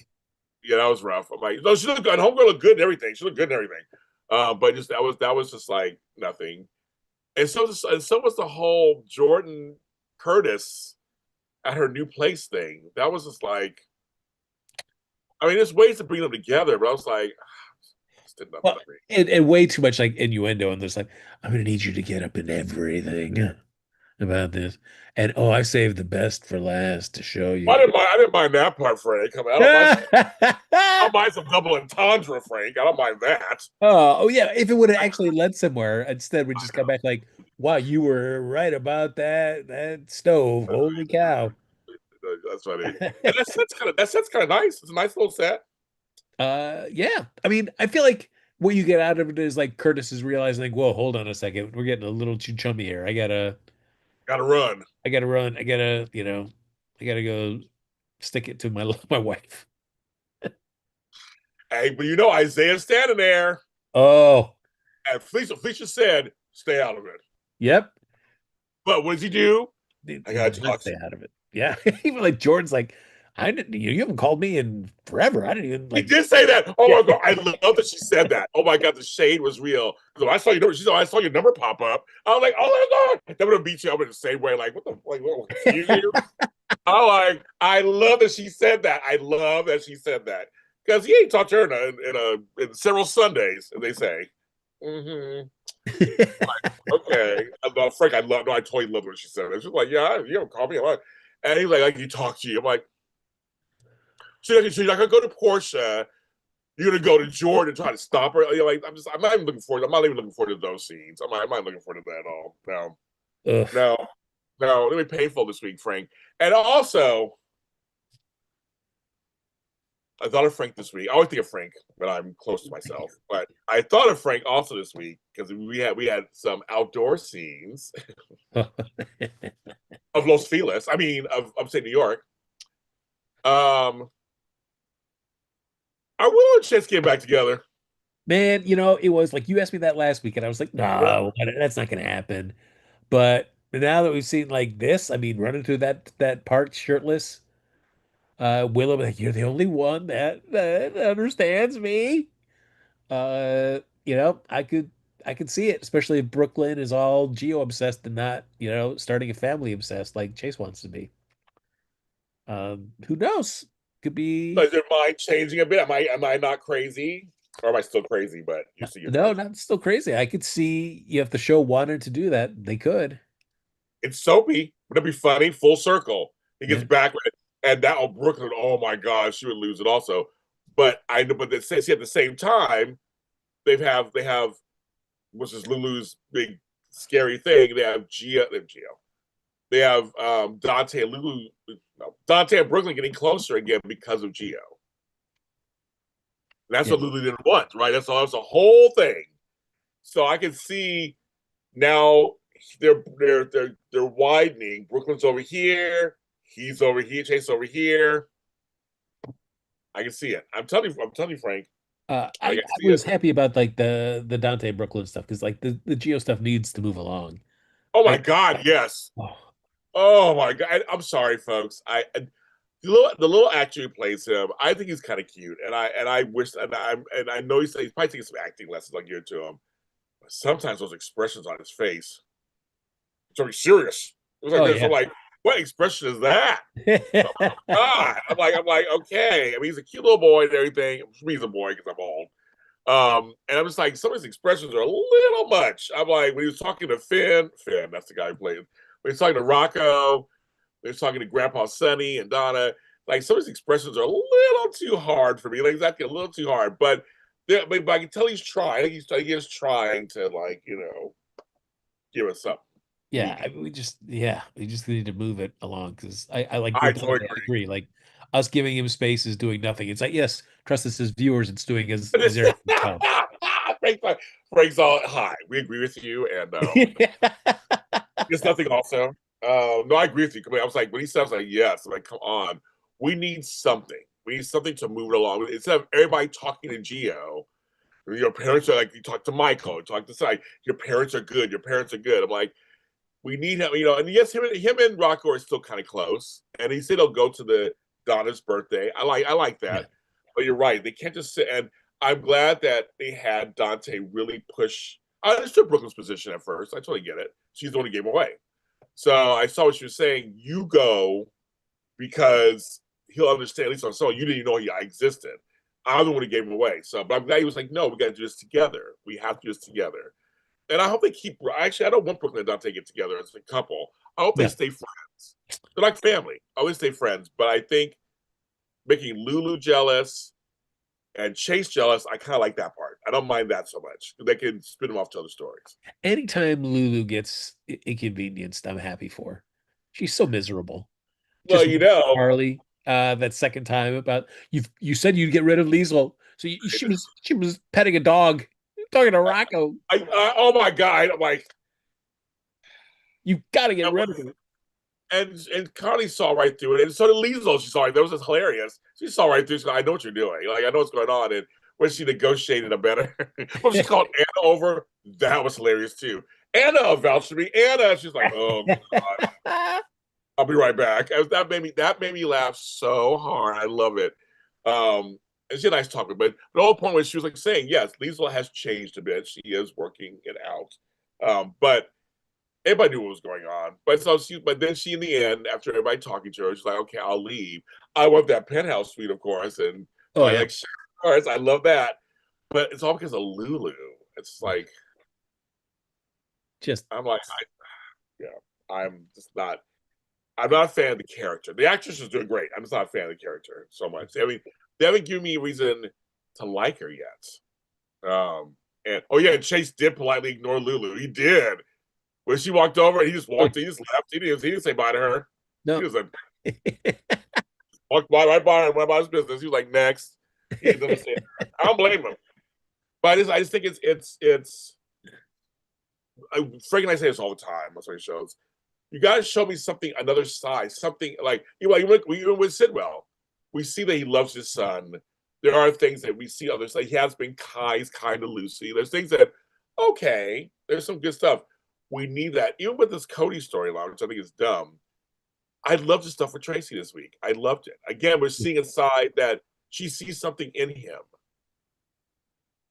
Yeah, that was rough. I'm like, no, she looked good. Homegirl looked good and everything. She looked good and everything. But just that was just like nothing. And so was the whole Jordan Curtis at her new place thing. That was just like, I mean, there's ways to bring them together, but I was like, and way too much like innuendo, and there's like, I'm gonna need you to get up in everything about this, and I saved the best for last to show you. I didn't mind that part, Frank. I don't mind some double entendre, Frank. I don't mind that. Oh yeah, if it would have actually led somewhere, instead we just come back like, wow, you were right about that stove. Holy cow. That's funny. And that set's kind of nice. It's a nice little set. Yeah. I mean, I feel like what you get out of it is like Curtis is realizing, like, whoa, hold on a second, we're getting a little too chummy here. I gotta run. I gotta go stick it to my wife. Hey, but Isaiah's standing there. Oh. And Felicia said, stay out of it. Yep. But what does he do? I gotta stay out of it. Yeah. Even like Jordan's like, you haven't called me in forever. I didn't even He did say that. Oh my god, I love that she said that. Oh my god, the shade was real. So I saw your number. She said, I saw your number pop up. I was like, oh my god, that would have beat you up in the same way. Like, what the I love that she said that. I love that she said that. Because he ain't talked to her in several Sundays, as they say. Mm-hmm. Okay. Frank, I totally love what she said. She's like, yeah, you don't call me. And he's like, you talk to you. I'm like, so you're not gonna go to Portia. You're gonna go to Jordan and try to stop her. You're like, I'm not even looking forward to those scenes. I'm not looking forward to that at all. No. It'll be painful this week, Frank. And also, I thought of Frank this week. I always think of Frank when I'm close to myself, but I thought of Frank also this week because we had some outdoor scenes of Los Feliz. I mean, of upstate New York. Are Willow and Chance getting back together? Man, it was like you asked me that last week, and I was like, no, that's not going to happen. But now that we've seen like this, I mean, running through that park shirtless, Willow, like, you're the only one that understands me. I could see it, especially if Brooklyn is all geo obsessed and not, starting a family obsessed like Chase wants to be. Who knows? Could So be is your mind changing a bit? Am I not crazy? Or am I still crazy, but you see you're no, crazy? not still crazy. I could see if the show wanted to do that, they could. It's soapy. Would it be funny? Full circle. He gets Yeah. back with it. And that Brooklyn, oh my God, she would lose it also. But see, at the same time, they have which is Lulu's big scary thing. They have Geo. They have Dante and Lulu, no, Dante and Brooklyn getting closer again because of Geo. And that's Yeah. what Lulu didn't want, right? That's all. That's a whole thing. So I can see now they're widening. Brooklyn's over here. He's over here. Chase over here. I can see it. I'm telling you, Frank. I See was it. happy about like the Dante Brooklyn stuff because like the Geo stuff needs to move along. Oh my I God, yes. oh, Oh my God. I'm sorry, folks. The little actor who plays him, I think he's kind of cute, and I wish, and I know he's probably taking some acting lessons like you to him. But sometimes those expressions on his face, it's very serious. It was like oh this. yeah. I'm like, what expression is that? Oh God. I'm like, okay. I mean, he's a cute little boy and everything. He's a boy because I'm old. And I'm just like, some of his expressions are a little much. I'm like, when he was talking to Finn, that's the guy who played. When he's talking to Rocco, when he's talking to Grandpa Sonny and Donna, like some of his expressions are a little too hard for me. Like exactly a little too hard. But I can tell he's trying. I think he's trying to give us something. Yeah, we just need to move it along because I like I with totally Dante, I agree. Like us giving him space is doing nothing. It's like, yes, trust us as viewers, it's doing as Eric would come. Frank's all hi. We agree with you, and there's nothing also. No, I agree with you. I was like, when he said, I was like, yes. I'm like, come on. We need something. We need something to move it along. Instead of everybody talking to Geo, your parents are like, you talk to Michael, you talk to Sai, your parents are good, your parents are good. I'm like, we need him, and yes, him and Rocco are still kind of close. And he said he'll go to the Donna's birthday. I like Yeah. that. But you're right. They can't just sit, and I'm glad that they had Dante really push. I understood Brooklyn's position at first. I totally get it. She's the one who gave him away. So I saw what she was saying. You go because he'll understand. At least on so you didn't even know I existed. I'm the one who gave him away. So, but I'm glad he was like, no, we got to do this together. We have to do this together. And I hope they keep. Actually, I don't want Brooklyn and Dante get together as a couple. I hope they Yeah. stay friends. They're like family. I always stay friends. But I think making Lulu jealous and Chase jealous, I kind of like that part. I don't mind that so much. They can spin them off to other stories. Anytime Lulu gets inconvenienced, I'm happy for her. She's so miserable. Well, Just Harley, that second time about you said you'd get rid of Liesel. So she was petting a dog, talking to Rocco. Oh my God! I'm like, you got to get rid of it. And Connie saw right through it, and so did Liesel. She saw right. That was just hilarious. She saw right through. She said, I know what you're doing. Like I know what's going on. And when she negotiated a better, when she called Anna over, that was hilarious too. Anna vouched for me. Anna, she's like, oh God. I'll be right back. That made me laugh so hard. I love it. And she had a nice talking, but the whole point was she was like saying, yes, Liesel has changed a bit. She is working it out. But everybody knew what was going on. But then she in the end, after everybody talking to her, she's like, okay, I'll leave. I want that penthouse suite, of course. And Oh I yeah. like, sure, of course, I love that. But it's all because of Lulu. It's like Just I'm like, I'm just not. I'm not a fan of the character. The actress is doing great. I'm just not a fan of the character so much. I mean, they haven't given me a reason to like her yet. And oh yeah, and Chase did politely ignore Lulu. He did. When she walked over, he just walked. He just left. He didn't say bye to her. no. He was like walked by right by her, went about his business. He was like next. He didn't understand her. I don't blame him. But I just think it's. Frank and I say this all the time. That's what he shows. You got to show me something, another side, something like even with Sidwell, we see that he loves his son. there are things that we see others like he has been kind of loosey. There's things that okay, there's some good stuff. We need that. Even with this Cody storyline, which I think is dumb. I loved the stuff with Tracy this week. I loved it. Again, we're seeing a side that she sees something in him.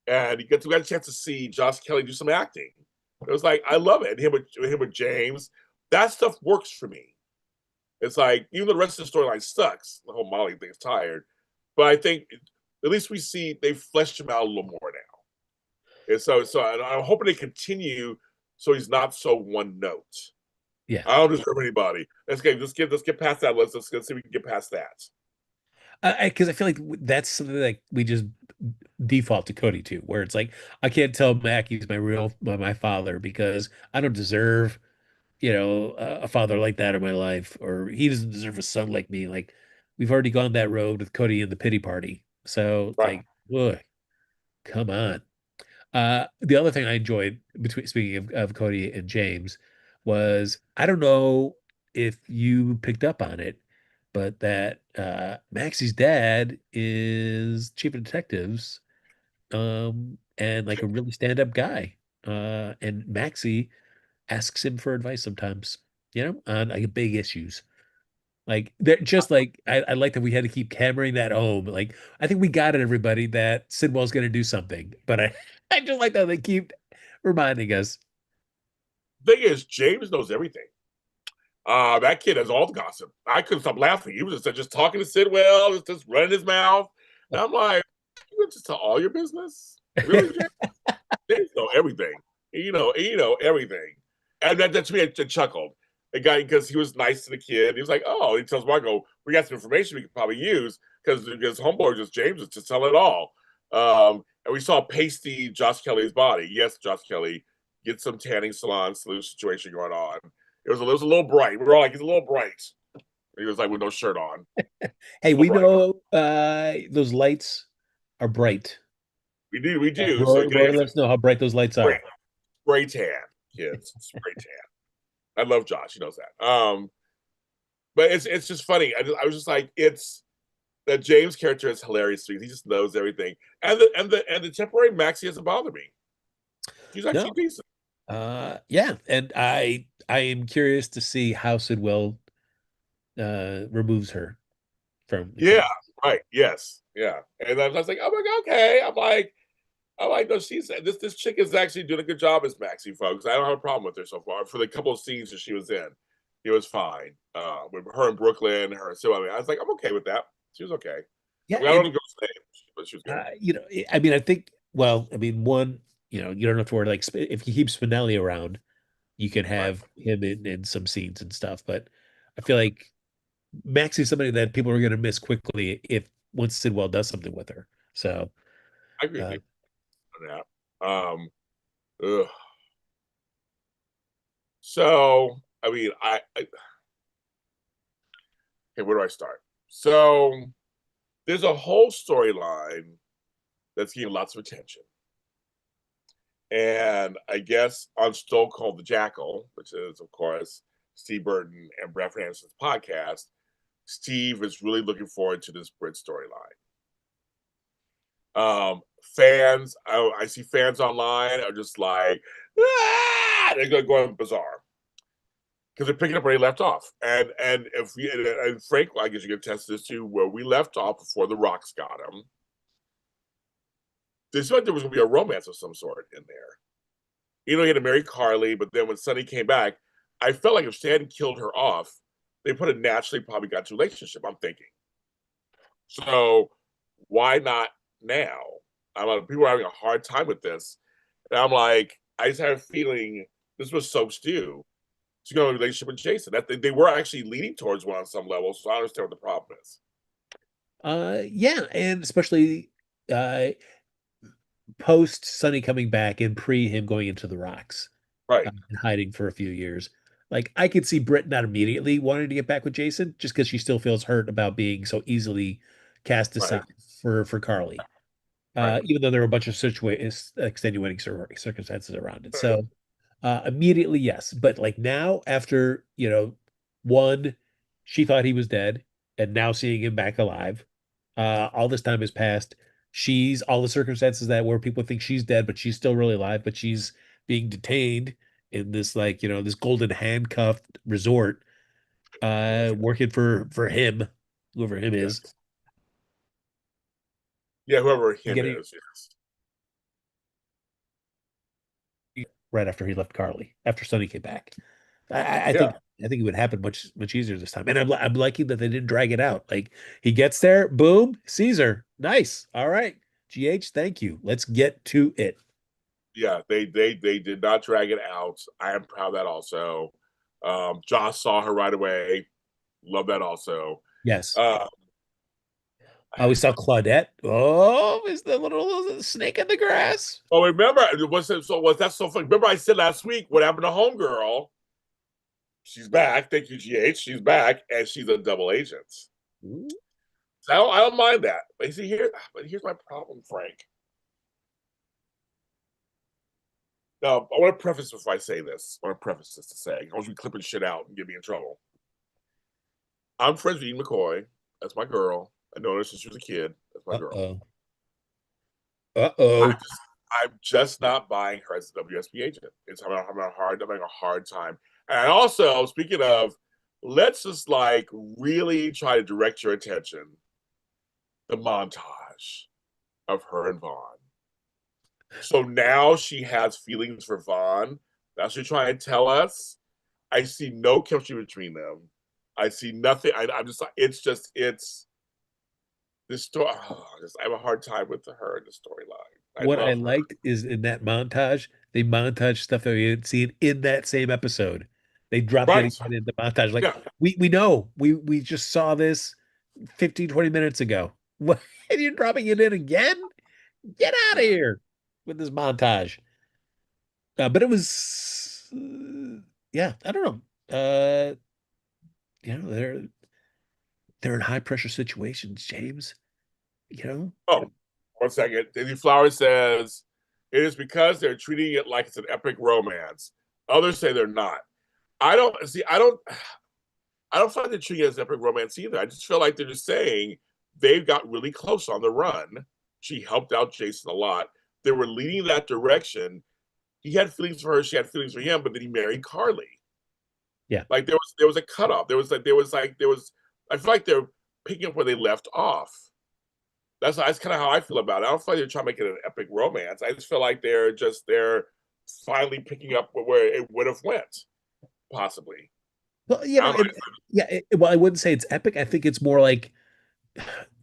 And we got a chance to see Josh Kelly do some acting. It was like, I love it. Him with James. That stuff works for me. It's like, even the rest of the storyline sucks. The whole Molly thing is tired. But I think at least we see they've fleshed him out a little more now. And so I'm hoping they continue so he's not so one note. Yeah. I don't deserve anybody. Let's get past that. Let's see if we can get past that. Because I feel like that's something that we just default to Cody to, where it's like I can't tell Mac he's my father because I don't deserve, a father like that in my life, or he doesn't deserve a son like me. Like we've already gone that road with Cody and the pity party. So Right. look, come on. The other thing I enjoyed speaking of Cody and James was I don't know if you picked up on it, but that Maxie's dad is chief of detectives, and like a really stand-up guy. And Maxie asks him for advice sometimes, on like big issues. Like they're just like I like that we had to keep hammering that home. Like I think we got it, everybody, that Sidwell's going to do something, but I just like that they keep reminding us. Thing is, James knows everything. That kid has all the gossip. I couldn't stop laughing. He was just talking to Sidwell, just running his mouth. And I'm like, you just tell all your business? Really, James? James know everything. You know everything. And that to me, I chuckled. The guy, because he was nice to the kid. He was like, oh, he tells Marco, we got some information we could probably use because homeboy just James is to tell it all. And we saw pasty Josh Kelly's body. Yes, Josh Kelly, get some tanning salon situation going on. It was a little bright. We were all like, he's a little bright. He was like with no shirt on. Hey, we know those lights are bright. We do. Rory, let us know how bright those lights are. Spray tan, kids. Spray tan. I love Josh. He knows that. But it's just funny. I was just like, it's that James character is hilarious. He just knows everything. And the temporary Maxie doesn't bother me. She's actually decent. Yeah, and I am curious to see how Sidwell removes her from the case. Right, yes, yeah. And I was like, oh my god, okay. I'm like, no, this chick is actually doing a good job as Maxie, folks. I don't have a problem with her so far. For the couple of scenes that she was in, it was fine. With her in Brooklyn, I was like, I'm okay with that. She was okay. Yeah, I don't know girl's name, but she was good. I mean, I think. Well, I mean, one, you don't have to worry. Like, if you keep Spinelli around, you can have him in some scenes and stuff. But I feel like Maxie is somebody that people are going to miss quickly if once Sidwell does something with her. So I agree with you on that. Ugh. So I mean, okay, where do I start? So there's a whole storyline that's getting lots of attention. And I guess on Stone Cold the Jackal, which is, of course, Steve Burton and Brett Hanson's podcast, Steve is really looking forward to this Brit storyline. Fans, I see fans online are just like, they're going bizarre because they're picking up where they left off. And Frank, I guess you can attest this to where we left off before the Rocks got him. They thought there was going to be a romance of some sort in there. He had to marry Carly, but then when Sonny came back, I felt like if she hadn't killed her off, they would have naturally probably got to a relationship, I'm thinking. So why not now? People are having a hard time with this. And I'm like, I just have a feeling this was Soap's due to go in a relationship with Jason. That they were actually leaning towards one on some level, so I understand what the problem is. Yeah, and especially post Sonny coming back and pre him going into the Rocks, right, and hiding for a few years. Like I could see Britt not immediately wanting to get back with Jason, just because she still feels hurt about being so easily cast aside for Carly, even though there were a bunch of extenuating circumstances around it. So immediately, yes, but like now, after one, she thought he was dead, and now seeing him back alive, All this time has passed. She's all the circumstances that where people think she's dead, but she's still really alive, but she's being detained in this like, this golden handcuffed resort, working for him, whoever him is. Yeah, whoever him Getting is. Yes. right after he left Carly, after Sonny came back. I Yeah. think it would happen much easier this time. And I'm liking that they didn't drag it out. Like he gets there, boom, Caesar. Nice. All right. GH, thank you. Let's get to it. Yeah, they did not drag it out. I am proud of that also. Josh saw her right away. Love that also. Yes. Uh, We saw Claudette. Oh, is the little snake in the grass? oh, remember, was that so funny? Remember I said last week what happened to Homegirl? She's back. Thank you, GH. She's back, and she's a double agent. Ooh. So I don't mind that. But here's my problem, Frank. Now, I want to preface before I say this. I want to preface this to say, I want you clipping shit out and get me in trouble. I'm friends with Eden McCoy. That's my girl. I know her since she was a kid. That's my girl. Uh-oh. I'm just not buying her as a WSB agent. I'm having a hard time. And also, speaking of, let's just like really try to direct your attention. The montage of her and Vaughn. So now she has feelings for Vaughn. That's what you're trying to tell us. I see no chemistry between them. I see nothing. I'm just like, it's this story. I have a hard time with her in the storyline. What I liked is in that montage, they montage stuff that we had seen in that same episode. They dropped it again in the montage. Like we know we just saw this 15, 20 minutes ago. What, and you're dropping it in again? Get out of here with this montage. But it was, yeah, I don't know. They're in high pressure situations, James. Oh, 1 second. Daisy Flowers says it is because they're treating it like it's an epic romance. Others say they're not. I don't find they're treating it as epic romance either. I just feel like they're just saying they've got really close on the run. She helped out Jason a lot. They were leading that direction. He had feelings for her, she had feelings for him, but then he married Carly. Yeah. Like there was a cutoff. I feel like they're picking up where they left off. That's kind of how I feel about it. I don't feel like they're trying to make it an epic romance. I just feel like they're finally picking up where it would have went, possibly. Well, well, I wouldn't say it's epic. I think it's more like,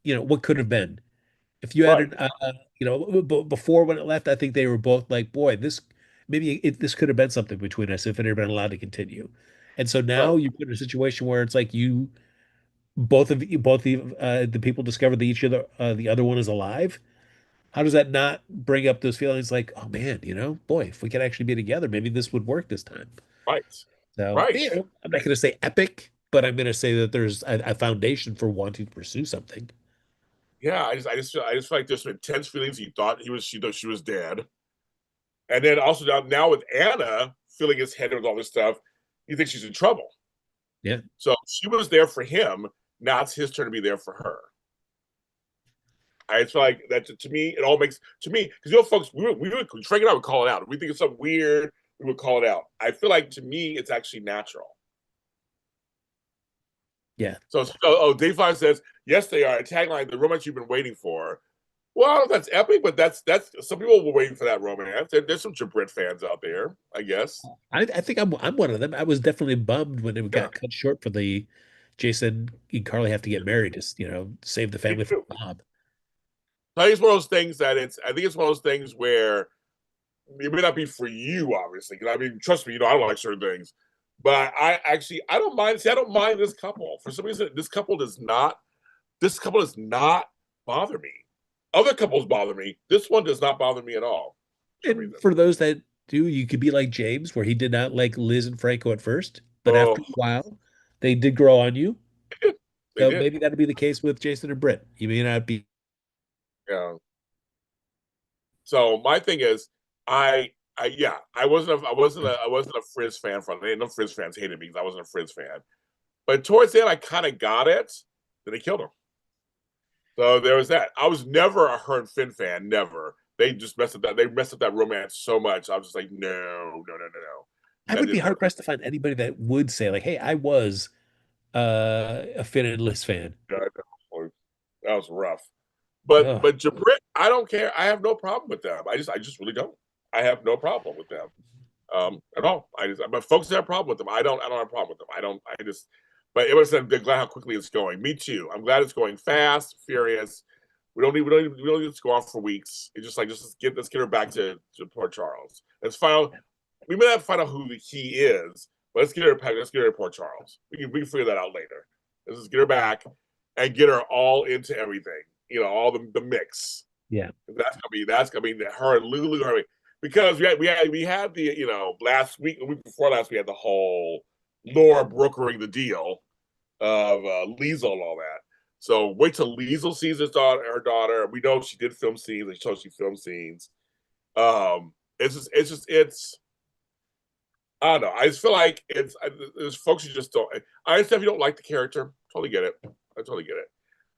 what could have been. If you had before when it left, I think they were both like, boy, this could have been something between us if it had been allowed to continue. And so now you put in a situation where it's like the people discovered that the other one is alive. How does that not bring up those feelings like, oh man, boy, if we could actually be together, maybe this would work this time. Right. So, right. I'm not going to say epic, but I'm going to say that there's a foundation for wanting to pursue something. Yeah, I just feel like there's some intense feelings. He thought she was dead, and then also now with Anna filling his head with all this stuff, he thinks she's in trouble. Yeah. So she was there for him. Now it's his turn to be there for her. I feel like that to me, it all makes because folks, Frank and I would call it out. If we think it's something weird, we would call it out. I feel like to me, it's actually natural. Yeah. So Dave Five says, yes, they are. A tagline, the romance you've been waiting for. Well, I don't know if that's epic, but that's some people were waiting for that romance. There's some Jabrit fans out there, I guess. I think I'm one of them. I was definitely bummed when it got cut short for the Jason and Carly have to get married to save the family from Bob. I think it's one of those things it's one of those things where it may not be for you, obviously. Because I mean, trust me, I don't like certain things. But I don't mind. See, I don't mind this couple. For some reason, this couple does not bother me. Other couples bother me. This one does not bother me at all. And for those that do, you could be like James, where he did not like Liz and Franco at first, but after a while, they did grow on you. So maybe that'll be the case with Jason and Britt. You may not be. Yeah. So my thing is, I wasn't a Frizz fan from it. No Frizz fans hated me because I wasn't a Frizz fan. But towards the end, I kind of got it. Then they killed him. So there was that. I was never a Her and Finn fan, never. They just messed up that. They messed up that romance so much. I was just like, no, no, no, no, no. I That would be didn't hard work. pressed to find anybody that would say like, "Hey, I was a Finn and Liz fan." That was rough. But Oh, Jabrit, I don't care. I have no problem with them. I just really don't. I have no problem with them. At all. But folks have a problem with them. I don't have a problem with them. I just but it was I'm glad how quickly it's going. Me too. I'm glad it's going fast, furious. We don't need to go off for weeks. It's just like let's get her back to Port Charles. Let's find out we may have to find out who he is, but let's get her to Port Charles. We can figure that out later. Let's just get her back and get her all into everything. All the mix. yeah. That's gonna be her and Lulu. Because we had the last week, the week before last, we had the whole Laura brokering the deal of Liesel and all that. So wait till Liesel sees her daughter. We know she did film scenes, and she filmed scenes. It's I don't know. I just feel like there's folks who just don't. I understand if you don't like the character. Totally get it. I totally get it.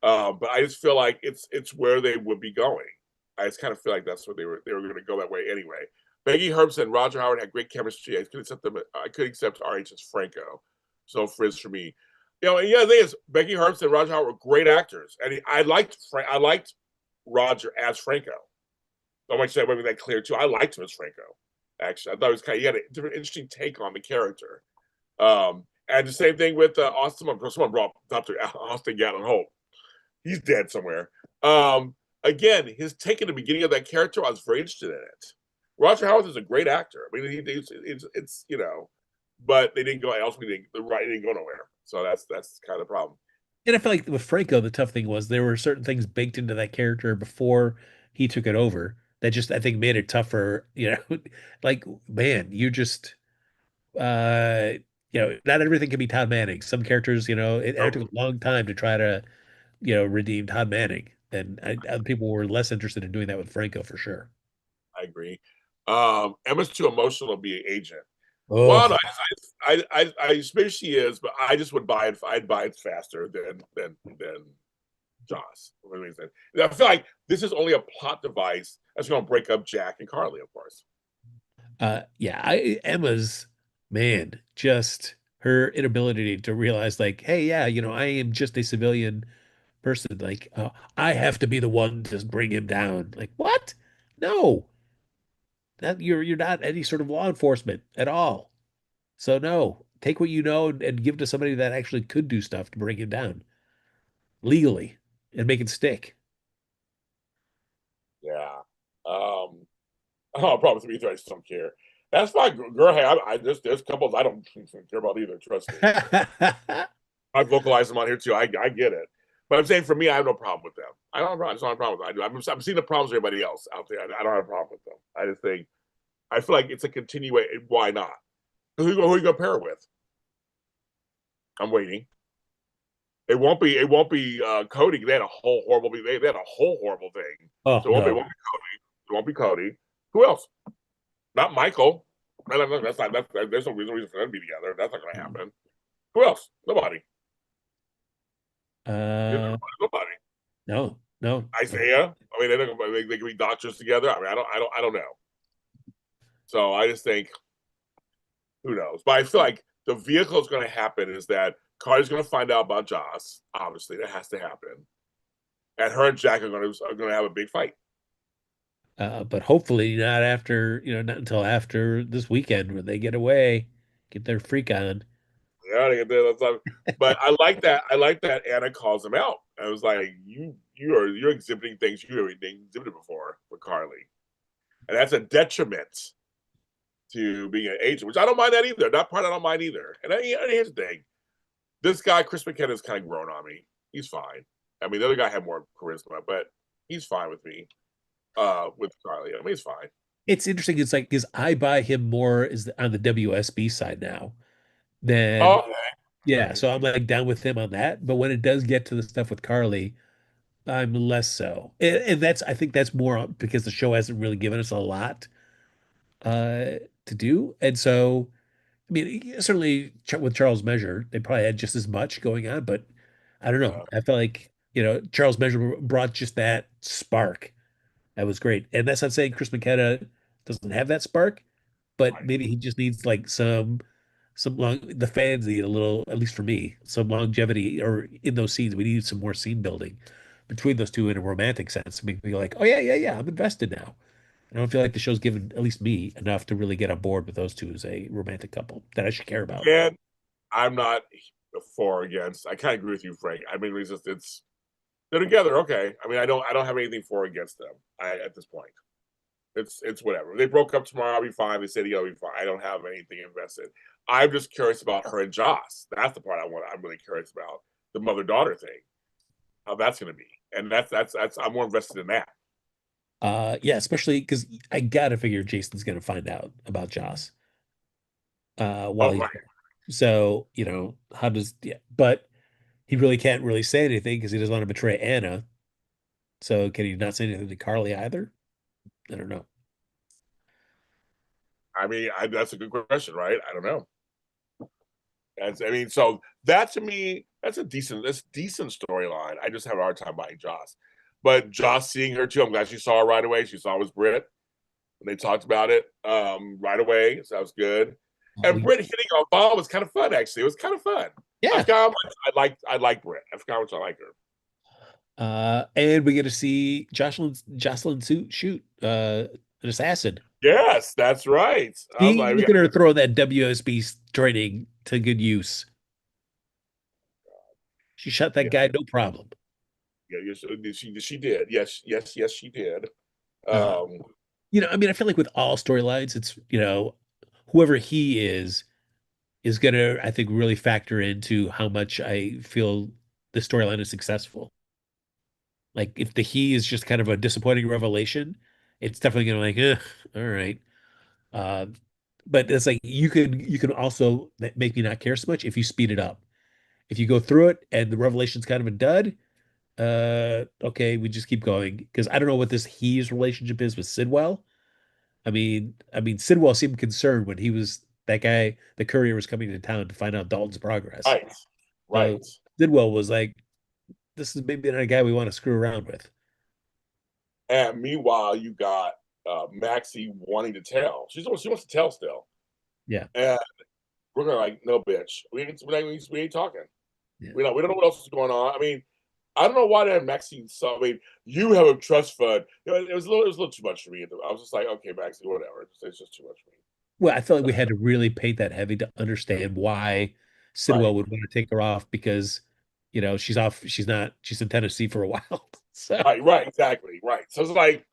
But I just feel like it's where they would be going. I just kind of feel like that's where they were going to go that way anyway. Becky Herbst and Roger Howard had great chemistry. I could accept them. I could accept RH as Franco. So Frizz for me. And yeah, the thing is, Becky Herbst and Roger Howard were great actors, and I liked Roger as Franco. I want you to make that clear too. I liked him as Franco. Actually, I thought he had a different, interesting take on the character. And the same thing with Austin. Someone brought Dr. Austin Gatlin Holt. He's dead somewhere. Again, his take in the beginning of that character, I was very interested in it. Roger Howard is a great actor. I mean, it's but they didn't go. Ultimately, the right didn't go nowhere. So that's kind of the problem. And I feel like with Franco, the tough thing was there were certain things baked into that character before he took it over that just I think made it tougher. Like man, you just uh, not everything can be Todd Manning. Some characters, it took a long time to try to redeem Todd Manning, and other people were less interested in doing that with Franco for sure. I agree. Emma's too emotional to be an agent. Oh, Well, no, I maybe she is, but I just would buy it. I'd buy it faster than Joss. I feel like this is only a plot device that's going to break up Jack and Carly, of course. yeah, Emma's man, just her inability to realize, like, hey, yeah, I am just a civilian person. Like, I have to be the one to bring him down. Like, what? No, that you're not any sort of law enforcement at all. So no, take what you know and give it to somebody that actually could do stuff to bring him down legally and make it stick. Yeah. I promise me, I just don't care. That's fine, girl. Hey, there's couples I don't care about either. Trust me. I vocalize them on here too. I get it, but I'm saying for me, I have no problem with them. I don't have a problem with them. I'm seeing the problems with everybody else out there. I don't have a problem with them. I just think I feel like it's a continuation. Why not? Who are you gonna pair it with? I'm waiting. It won't be Cody. They had a whole horrible. They had a whole horrible thing. Oh So it won't no. be Cody. It won't be Cody. Who else? Not Michael. That's not. There's no reason for them to be together. That's not going to happen. Who else? Nobody. Nobody. No, no. Isaiah. I mean, they can be doctors together. I mean, I don't know. So I just think, who knows? But I feel like the vehicle is going to happen is that Carly's going to find out about Joss. Obviously, that has to happen, and her and Jack are going to have a big fight. But hopefully not until after this weekend when they get away, get their freak on. Yeah, but I like that. I like that Anna calls him out. I was like, you're exhibiting things you haven't exhibited before with Carly, and that's a detriment to being an agent, which I don't mind that either. That part I don't mind either. And here's the thing: this guy Chris McKenna is kind of grown on me. He's fine. I mean, the other guy had more charisma, but he's fine with me. With Carly, I mean, he's fine. It's interesting. It's like because I buy him more on the WSB side now than Oh, yeah. So I'm like down with him on that. But when it does get to the stuff with Carly, I'm less so. And I think that's more because the show hasn't really given us a lot to do. And so, I mean, certainly with Charles Measure, they probably had just as much going on, but I don't know. I feel like Charles Measure brought just that spark. That was great. And that's not saying Chris McKenna doesn't have that spark, but maybe he just needs like the fans need a little, at least for me, some longevity or in those scenes. We need some more scene building between those two in a romantic sense to make me like, oh yeah, I'm invested now. I don't feel like the show's given at least me enough to really get on board with those two as a romantic couple that I should care about. And I'm not for or against. I kind of agree with you, Frank. I mean, they're together. Okay. I mean, I don't have anything for or against them. At this point, it's whatever. They broke up tomorrow. I'll be fine. They said he'll be fine. I don't have anything invested. I'm just curious about her and Joss. That's the part I'm really curious about. The mother-daughter thing. How that's going to be, and that's I'm more invested in that. Yeah, especially because I gotta figure Jason's gonna find out about Joss while he's Right. there. So, how does but he really can't really say anything because he doesn't want to betray Anna. So can he not say anything to Carly either? I don't know. I mean, that's a good question, right? I don't know. So that to me, that's decent storyline. I just have a hard time buying Joss. But Joss seeing her too, I'm glad she saw her right away. She saw it was Britt. And they talked about it right away. So that was good. And Britt hitting on ball was kind of fun, actually. It was kind of fun. Yeah. I like Britt. I forgot how much I like her. And we get to see Jocelyn shoot an assassin. Yes, that's right. Look at her throw that WSB training to good use. She shot that guy, no problem. Yeah, yes, she did. Yes, she did. I mean, I feel like with all storylines, it's whoever he is gonna, I think, really factor into how much I feel the storyline is successful. Like if the he is just kind of a disappointing revelation, it's definitely gonna like, all right. But it's like you can also make me not care so much if you speed it up. If you go through it and the revelation's kind of a dud, okay, we just keep going because I don't know what this he's relationship is with Sidwell. I mean, Sidwell seemed concerned when he was that guy. The courier was coming to town to find out Dalton's progress. Right. So Sidwell was like, "This is maybe not a guy we want to screw around with." And meanwhile, you got Maxie wanting to tell. She wants to tell still. Yeah. And we're gonna like, no, bitch. We ain't talking. Yeah. We don't know what else is going on. I mean, I don't know why that Maxie saw. I mean, you have a trust fund. It was a little too much for me. I was just like, okay, Maxie, whatever. It's just too much for me. Well, I felt like we had to really paint that heavy to understand why Sidwell would want to take her off because, she's off. She's in Tennessee for a while. So. Right, exactly. Right. So it's like,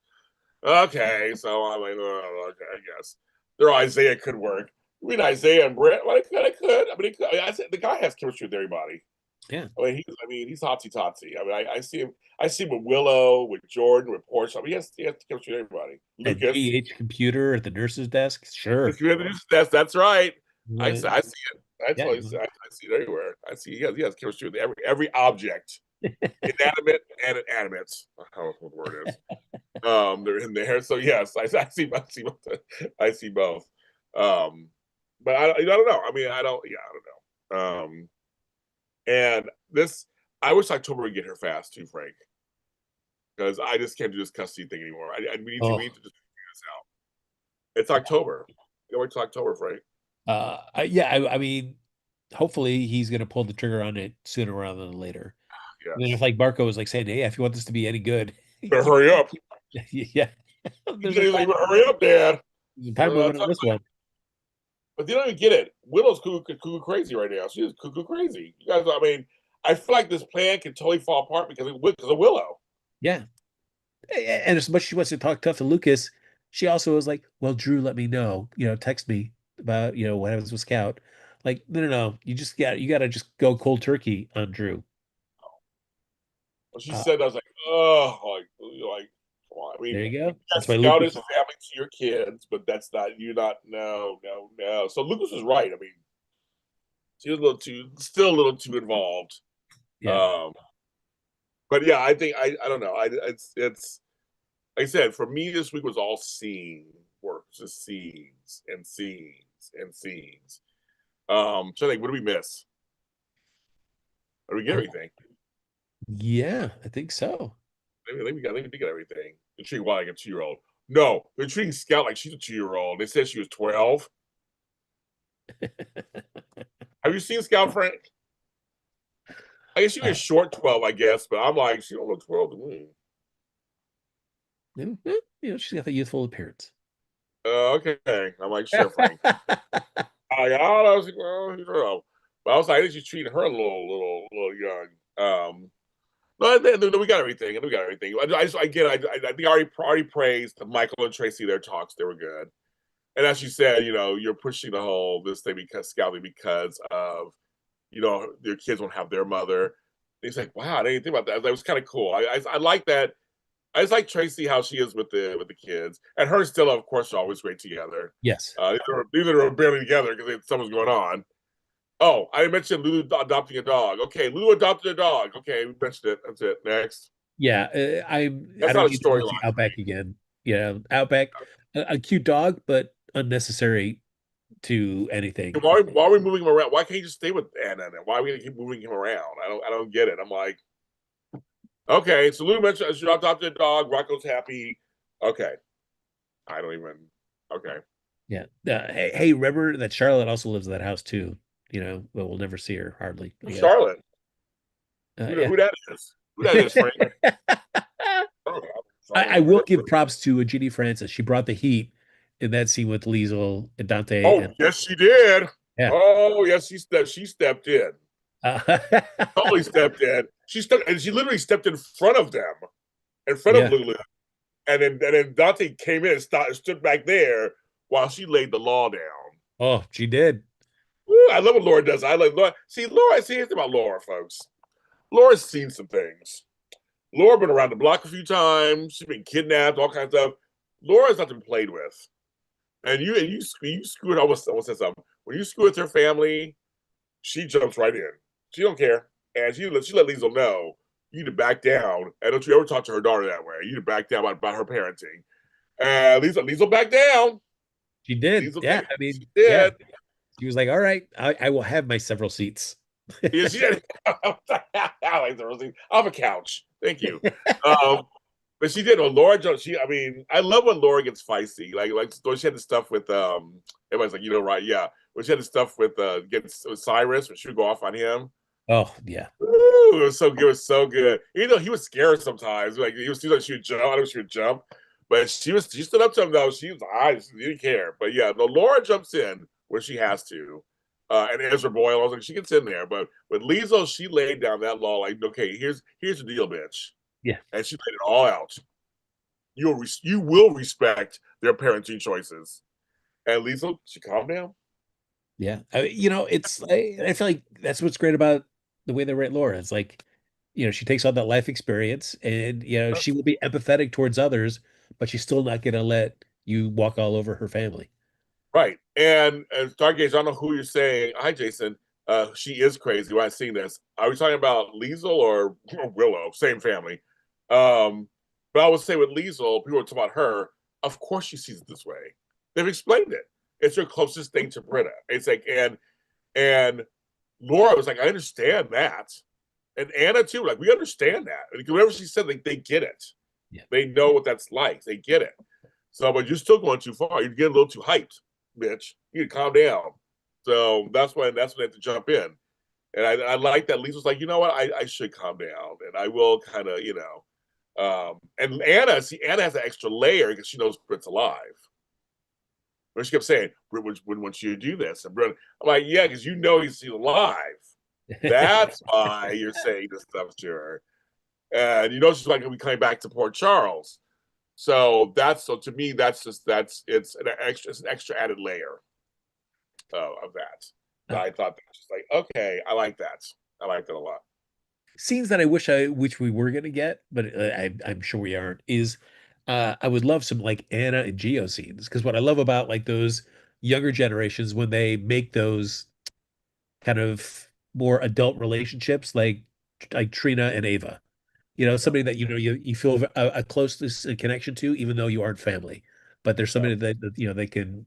okay. So I'm like, oh, okay, I guess. Their Isaiah could work. I mean, Isaiah and Brett, well, it could. I said the guy has chemistry with everybody. Yeah. He's hotsy totsy. I mean, I see him with Willow, with Jordan, with Porsche. I mean, he has chemistry with everybody. Lucas. GH computer at the nurse's desk. Sure. That's right. Right. I see it. I see it everywhere. I see he has chemistry with every object. Inanimate and animate. I don't know what the word is. They're in there. So yes, I see both. But I don't know. I mean, I don't know. And this, I wish October would get here fast too, Frank, because I just can't do this custody thing anymore. We need to just figure this out. It's October. You wait till October, Frank. I mean, hopefully he's gonna pull the trigger on it sooner rather than later. Yes. And then if like Marco was like saying, "Hey, if you want this to be any good, better hurry up." Yeah. Hurry up, Dad. There's time limit on this one. But they don't even get it. Willow's cuckoo crazy right now. She's cuckoo crazy. You guys, I mean, I feel like this plan can totally fall apart because of Willow. Yeah. And as much as she wants to talk tough to Lucas, she also was like, well, Drew, let me know, text me about, what happens with Scout. Like, no. You got to just go cold turkey on Drew. Well, she said, I was like, oh, like, come on. I mean, there you go. That's why Scout is family to your kids, but that's not, no. So Lucas was right. I mean, she was still a little too involved. Yeah. But yeah, I think, I don't know. It's like I said, for me, this week was all scene work, just scenes and scenes and scenes. So I think, what do we miss? Or do we get everything? Yeah, I think so. They got everything. They're treating Wyatt like a 2-year-old. No, they're treating Scout like she's a 2-year-old. They said she was 12. Have you seen Scout Frank? I guess she was short 12, I guess, but I'm like, she don't look 12 to me. She's got the youthful appearance. Okay. I'm like, sure, Frank. I was like, well, you know. But I was like, I think she's treating her a little young. But then we got everything. We got everything. I think I already praised Michael and Tracy, their talks. They were good. And as you said, you're pushing the whole this thing because scouting because of, your kids won't have their mother. And he's like, wow, I didn't think about that. That was kind of cool. I like that. I just like Tracy how she is with the kids, and her and Stella, of course, are always great together. Yes. These are barely together because something's going on. Oh, I mentioned Lulu adopting a dog. Okay, Lulu adopted a dog. Okay, we mentioned it. That's it. Next. Yeah, I That's don't not a need to mention storyline. Outback again. Yeah, Outback, a cute dog, but unnecessary to anything. Why are we moving him around? Why can't you just stay with Anna? And why are we gonna keep moving him around? I don't get it. I'm like, okay, so Lulu mentioned she adopted a dog. Rocco's happy. Okay, I don't even. Okay. Yeah. Hey, remember that Charlotte also lives in that house too. But we'll never see her hardly. Charlotte. Yeah. Who that is? Who that is, Frank? I will give props to Ginny Francis. She brought the heat in that scene with Liesel and Dante. Oh, yes, she did. Yeah. Oh, yes, she stepped in. Totally stepped in. She literally stepped in front of them, in front of Lulu, and then Dante came in and stood back there while she laid the law down. Oh, she did. Ooh, I love what Laura does. I like Laura. Laura. See, here's about Laura, folks. Laura's seen some things. Laura been around the block a few times. She's been kidnapped, all kinds of stuff. Laura's not been played with. And you screw it. I almost said something. When you screw with her family, she jumps right in. She don't care, and she let Liesel know you need to back down. And don't you ever talk to her daughter that way. You need to back down about her parenting. And Liesel backed down. She did. Liesel yeah, did. I mean, she did. Yeah. She was like, "All right, I will have my several seats." Yeah, she did. I like the I have a couch. Thank you. But she did. Well, Laura Jones. I love when Laura gets feisty. Like when she had the stuff with everybody's like, right? Yeah. When she had the stuff with Cyrus, when she would go off on him. Oh yeah. Ooh, it was so good. It was so good. Even though he was scared sometimes, like he was like she would jump. I know she would jump, but she stood up to him though. She didn't care. But yeah, no, Laura jumps in where she has to. And Ezra Boyle, I was like, she gets in there. But with Liesel, she laid down that law, like, okay, here's the deal, bitch. Yeah. And she laid it all out. You will respect their parenting choices. And Liesel, she calmed down. Yeah. I feel like that's what's great about the way they write Laura. It's like, she takes on that life experience and, she will be empathetic towards others, but she's still not going to let you walk all over her family. Right. And Stargaze, I don't know who you're saying. Hi, Jason. She is crazy. When I seen this, are we talking about Liesel or Willow? Same family. But I would say with Liesel, people are talking about her. Of course, she sees it this way. They've explained it. It's her closest thing to Britta. It's like, and Laura was like, I understand that, and Anna too. Like, we understand that. Like, whatever she said, like, they get it. Yeah. They know what that's like. They get it. So, but you're still going too far. You're getting a little too hyped, bitch. You need to calm down. So that's when they have to jump in. And I like that Lisa's like, you know what? I should calm down, and I will kind of, and Anna has an extra layer because she knows Britt's alive. But she kept saying, Britt wouldn't want you to do this. And Britt, I'm like, yeah, because he's alive. That's why you're saying this stuff to her. And she's like, we coming back to Port Charles. So to me, it's an extra added layer of that. I thought that was just like, okay, I like that. I like that a lot. Scenes that I wish we were gonna get, but I'm sure we aren't, is I would love some like Anna and Geo scenes, because what I love about like those younger generations when they make those kind of more adult relationships, like Trina and Ava, somebody that you feel a closeness and connection to, even though you aren't family, but there's somebody that they can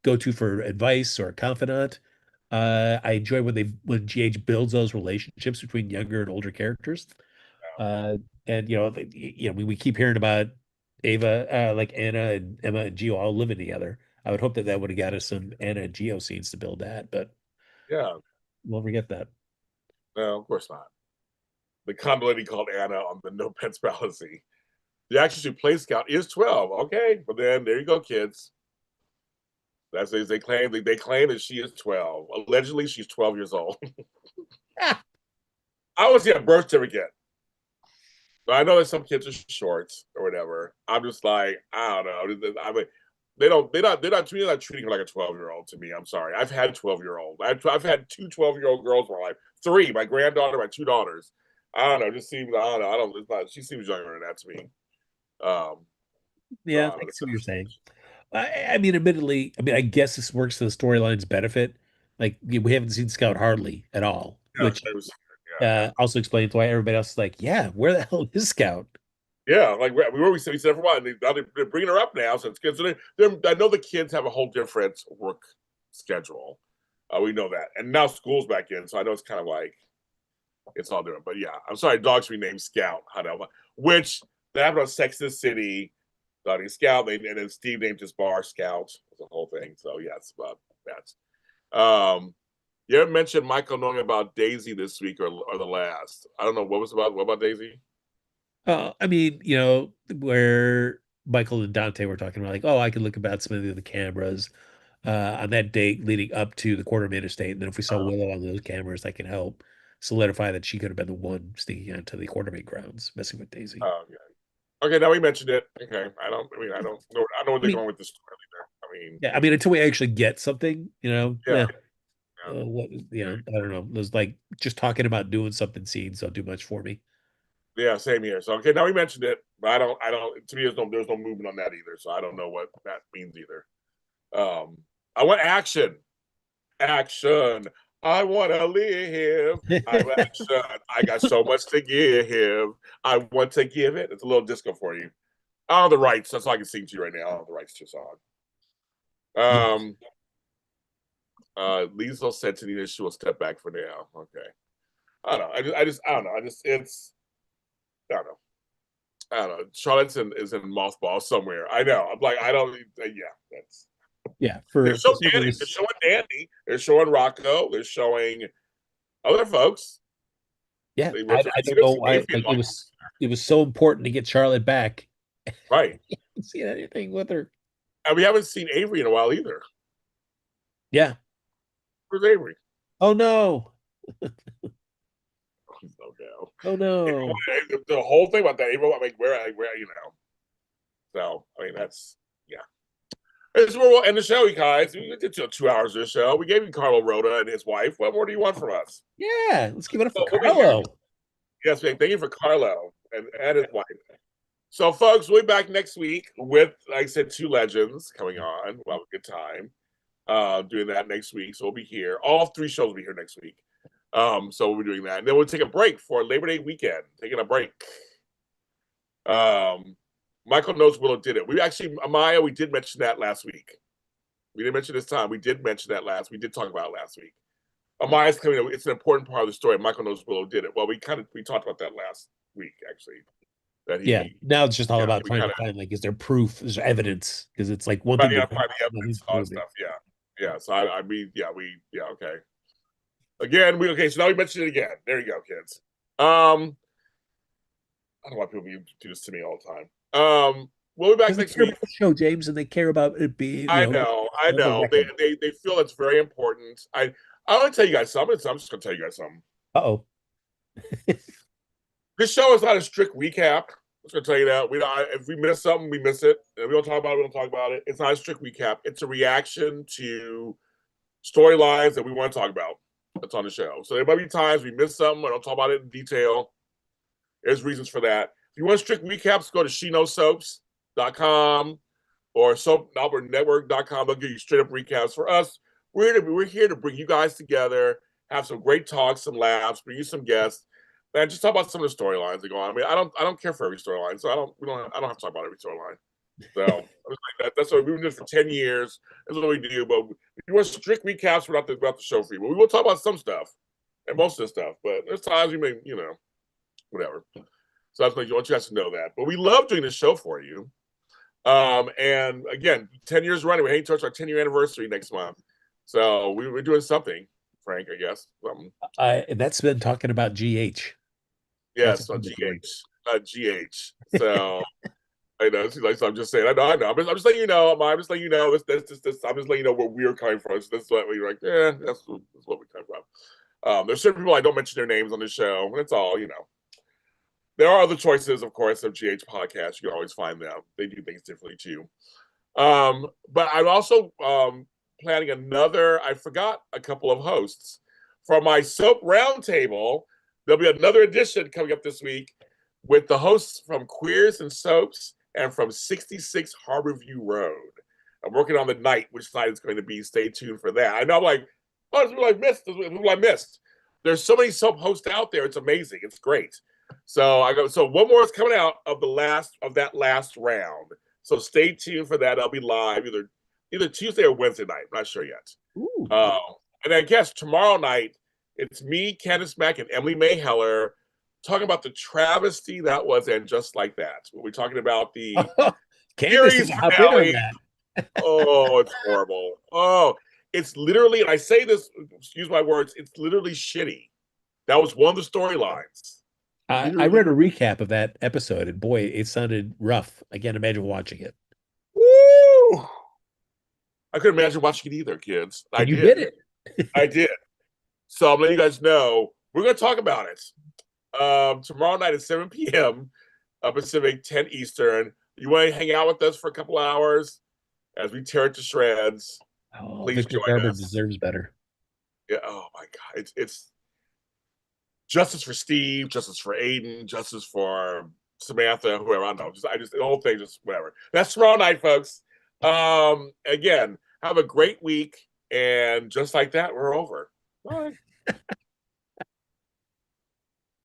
go to for advice or a confidant. I enjoy when GH builds those relationships between younger and older characters. And we keep hearing about Ava, like Anna and Emma and Gio all living together. I would hope that would have got us some Anna and Gio scenes to build that, but Yeah, we'll forget that. no, of course not. The common lady called Anna on the no pets policy. The actress who plays Scout is 12. Okay, but then there you go, kids. That's they claim that she is 12. Allegedly, she's 12 years old. I want to see a birth certificate. But I know that some kids are shorts or whatever. I'm just like, I don't know. I mean, they're not treating her like a 12-year-old to me. I'm sorry. I've had 12-year-old. I've had two 12-year-old girls in my life. Three, my granddaughter, my two daughters. I don't know. It just seems, I don't know. It's not, she seems younger than that to me. Yeah, I can see what you're saying. I mean, admittedly, I guess this works to the storyline's benefit. Like, we haven't seen Scout hardly at all, which also explains why everybody else is like, yeah, where the hell is Scout? Yeah, like we said for a while, they're bringing her up now. So it's good. So I know the kids have a whole different work schedule. We know that, and now school's back in, so I know it's kind of like it's all different. But yeah, I'm sorry, dogs renamed Scout. Which that happened on Sex and the City. Doggy Scout, and then Steve named his bar Scout. It's a whole thing. So yeah, it's about that. You haven't mentioned Michael knowing about Daisy this week or the last. I don't know what about Daisy. I mean, where Michael and Dante were talking about, like, oh, I could look about some of the other cameras on that date leading up to the Quartermain estate, and then if we saw Willow on those cameras, that can help solidify that she could have been the one sneaking onto the Quartermain grounds, messing with Daisy. Oh, yeah. Okay, now we mentioned it. Okay, I don't know where they're going with this story either. I mean, until we actually get something, Yeah. I don't know. There's like just talking about doing something scenes don't do much for me. Yeah, same here. So okay, now we mentioned it, but I don't. To me, there's no movement on that either. So I don't know what that means either. I want action. Action. I want to live. I want action. I got so much to give. I want to give it. It's a little disco for you. I don't have the rights. That's all I can sing to you right now. I don't have the rights to your song. Liesl said to Nina she will step back for now. Okay. I don't know. I don't know. I don't know. Charlotte's is in mothball somewhere. I know. I'm like, I don't. That's. Yeah, they're showing Danny. They're showing Rocco. They're showing other folks. Yeah, I don't know why. Like, it was so important to get Charlotte back. Right. I haven't seen anything with her. And we haven't seen Avery in a while either. Yeah. Where's Avery? Oh no. Oh no. The whole thing about that, Avery, where So I mean, that's This is where we'll end the show, you guys. We did 2 hours of the show. We gave you Carlo Rota and his wife. What more do you want from us? Yeah, let's give it up for Carlo. Yes, thank you for Carlo and his wife. So, folks, we'll be back next week with, like I said, 2 legends coming on. We'll have a good time doing that next week. So we'll be here. All 3 shows will be here next week. So we'll be doing that. And then we'll take a break for Labor Day weekend. Taking a break. Michael knows Willow did it. We actually, Amaya, we did mention that last week. We didn't mention this time. We did mention that we did talk about it last week. Amaya's coming in. It's an important part of the story. Michael knows Willow did it. Well, we talked about that last week, actually. Now it's just all about trying to find, like, is there proof? Is there evidence? Because it's like one thing. Find the evidence, all that stuff. Yeah. So okay. Again, so now we mentioned it again. There you go, kids. I don't know why people do this to me all the time. We'll be back next week. Show, James, and they care about it being. I know. They feel it's very important. I want to tell you guys something. I'm just going to tell you guys something. Uh-oh. This show is not a strict recap. I'm just going to tell you that. If we miss something, we miss it. If we don't talk about it, we don't talk about it. It's not a strict recap. It's a reaction to storylines that we want to talk about. That's on the show. So there might be times we miss something. I don't talk about it in detail. There's reasons for that. If you want strict recaps, go to sheknowsoaps.com or soapnetwork.com. They'll give you straight up recaps. For us, we're here to bring you guys together, have some great talks, some laughs, bring you some guests, and just talk about some of the storylines that go on. I mean, I don't care for every storyline, so I don't have to talk about every storyline. So that's what we've been doing for 10 years. That's what we do. But if you want strict recaps about the show for you, but we will talk about some stuff and most of the stuff. But there's times we may, whatever. So I was like, I want you guys to know that. But we love doing this show for you. And again, 10 years running. We're heading towards our 10-year anniversary next month. So we're doing something, Frank, I guess. That's been talking about GH. Yes, on GH. So I know. So I'm just saying. I know. I'm just letting you know. I'm just letting you know. This. I'm just letting you know where we're coming from. So that's what we're like. Yeah, that's what we come from. There's certain people I don't mention their names on the show. That's all. There are other choices, of course, of GH podcasts. You can always find them. They do things differently too. But I'm also planning another. I forgot a couple of hosts for my soap roundtable. There'll be another edition coming up this week with the hosts from Queers and Soaps and from 66 Harborview Road. I'm working on the night, which night it's going to be. Stay tuned for that. I know I'm like, oh, this is people I missed. There's so many soap hosts out there. It's amazing. It's great. So one more is coming out of that last round. So stay tuned for that. I'll be live either Tuesday or Wednesday night. I'm not sure yet. And I guess tomorrow night, it's me, Candace Mack, and Emily May Heller talking about the travesty that was And Just Like That. We're talking about the series finale. Oh, it's horrible. Oh, it's literally, and I say this, excuse my words, it's literally shitty. That was one of the storylines. I read a recap of that episode, and boy, it sounded rough. I can't imagine watching it. Woo! I couldn't imagine watching it either, kids. And you did it. I did. So I'm letting you guys know we're going to talk about it tomorrow night at 7 p.m. Pacific, 10 Eastern. You want to hang out with us for a couple hours as we tear it to shreds? Oh, Please Victor join Garber us. deserves better. Yeah. Oh my God. It's justice for Steve, justice for Aiden, justice for Samantha, whoever. I don't know. The whole thing, just whatever. That's tomorrow night, folks. Again, have a great week, and just like that, we're over. Bye.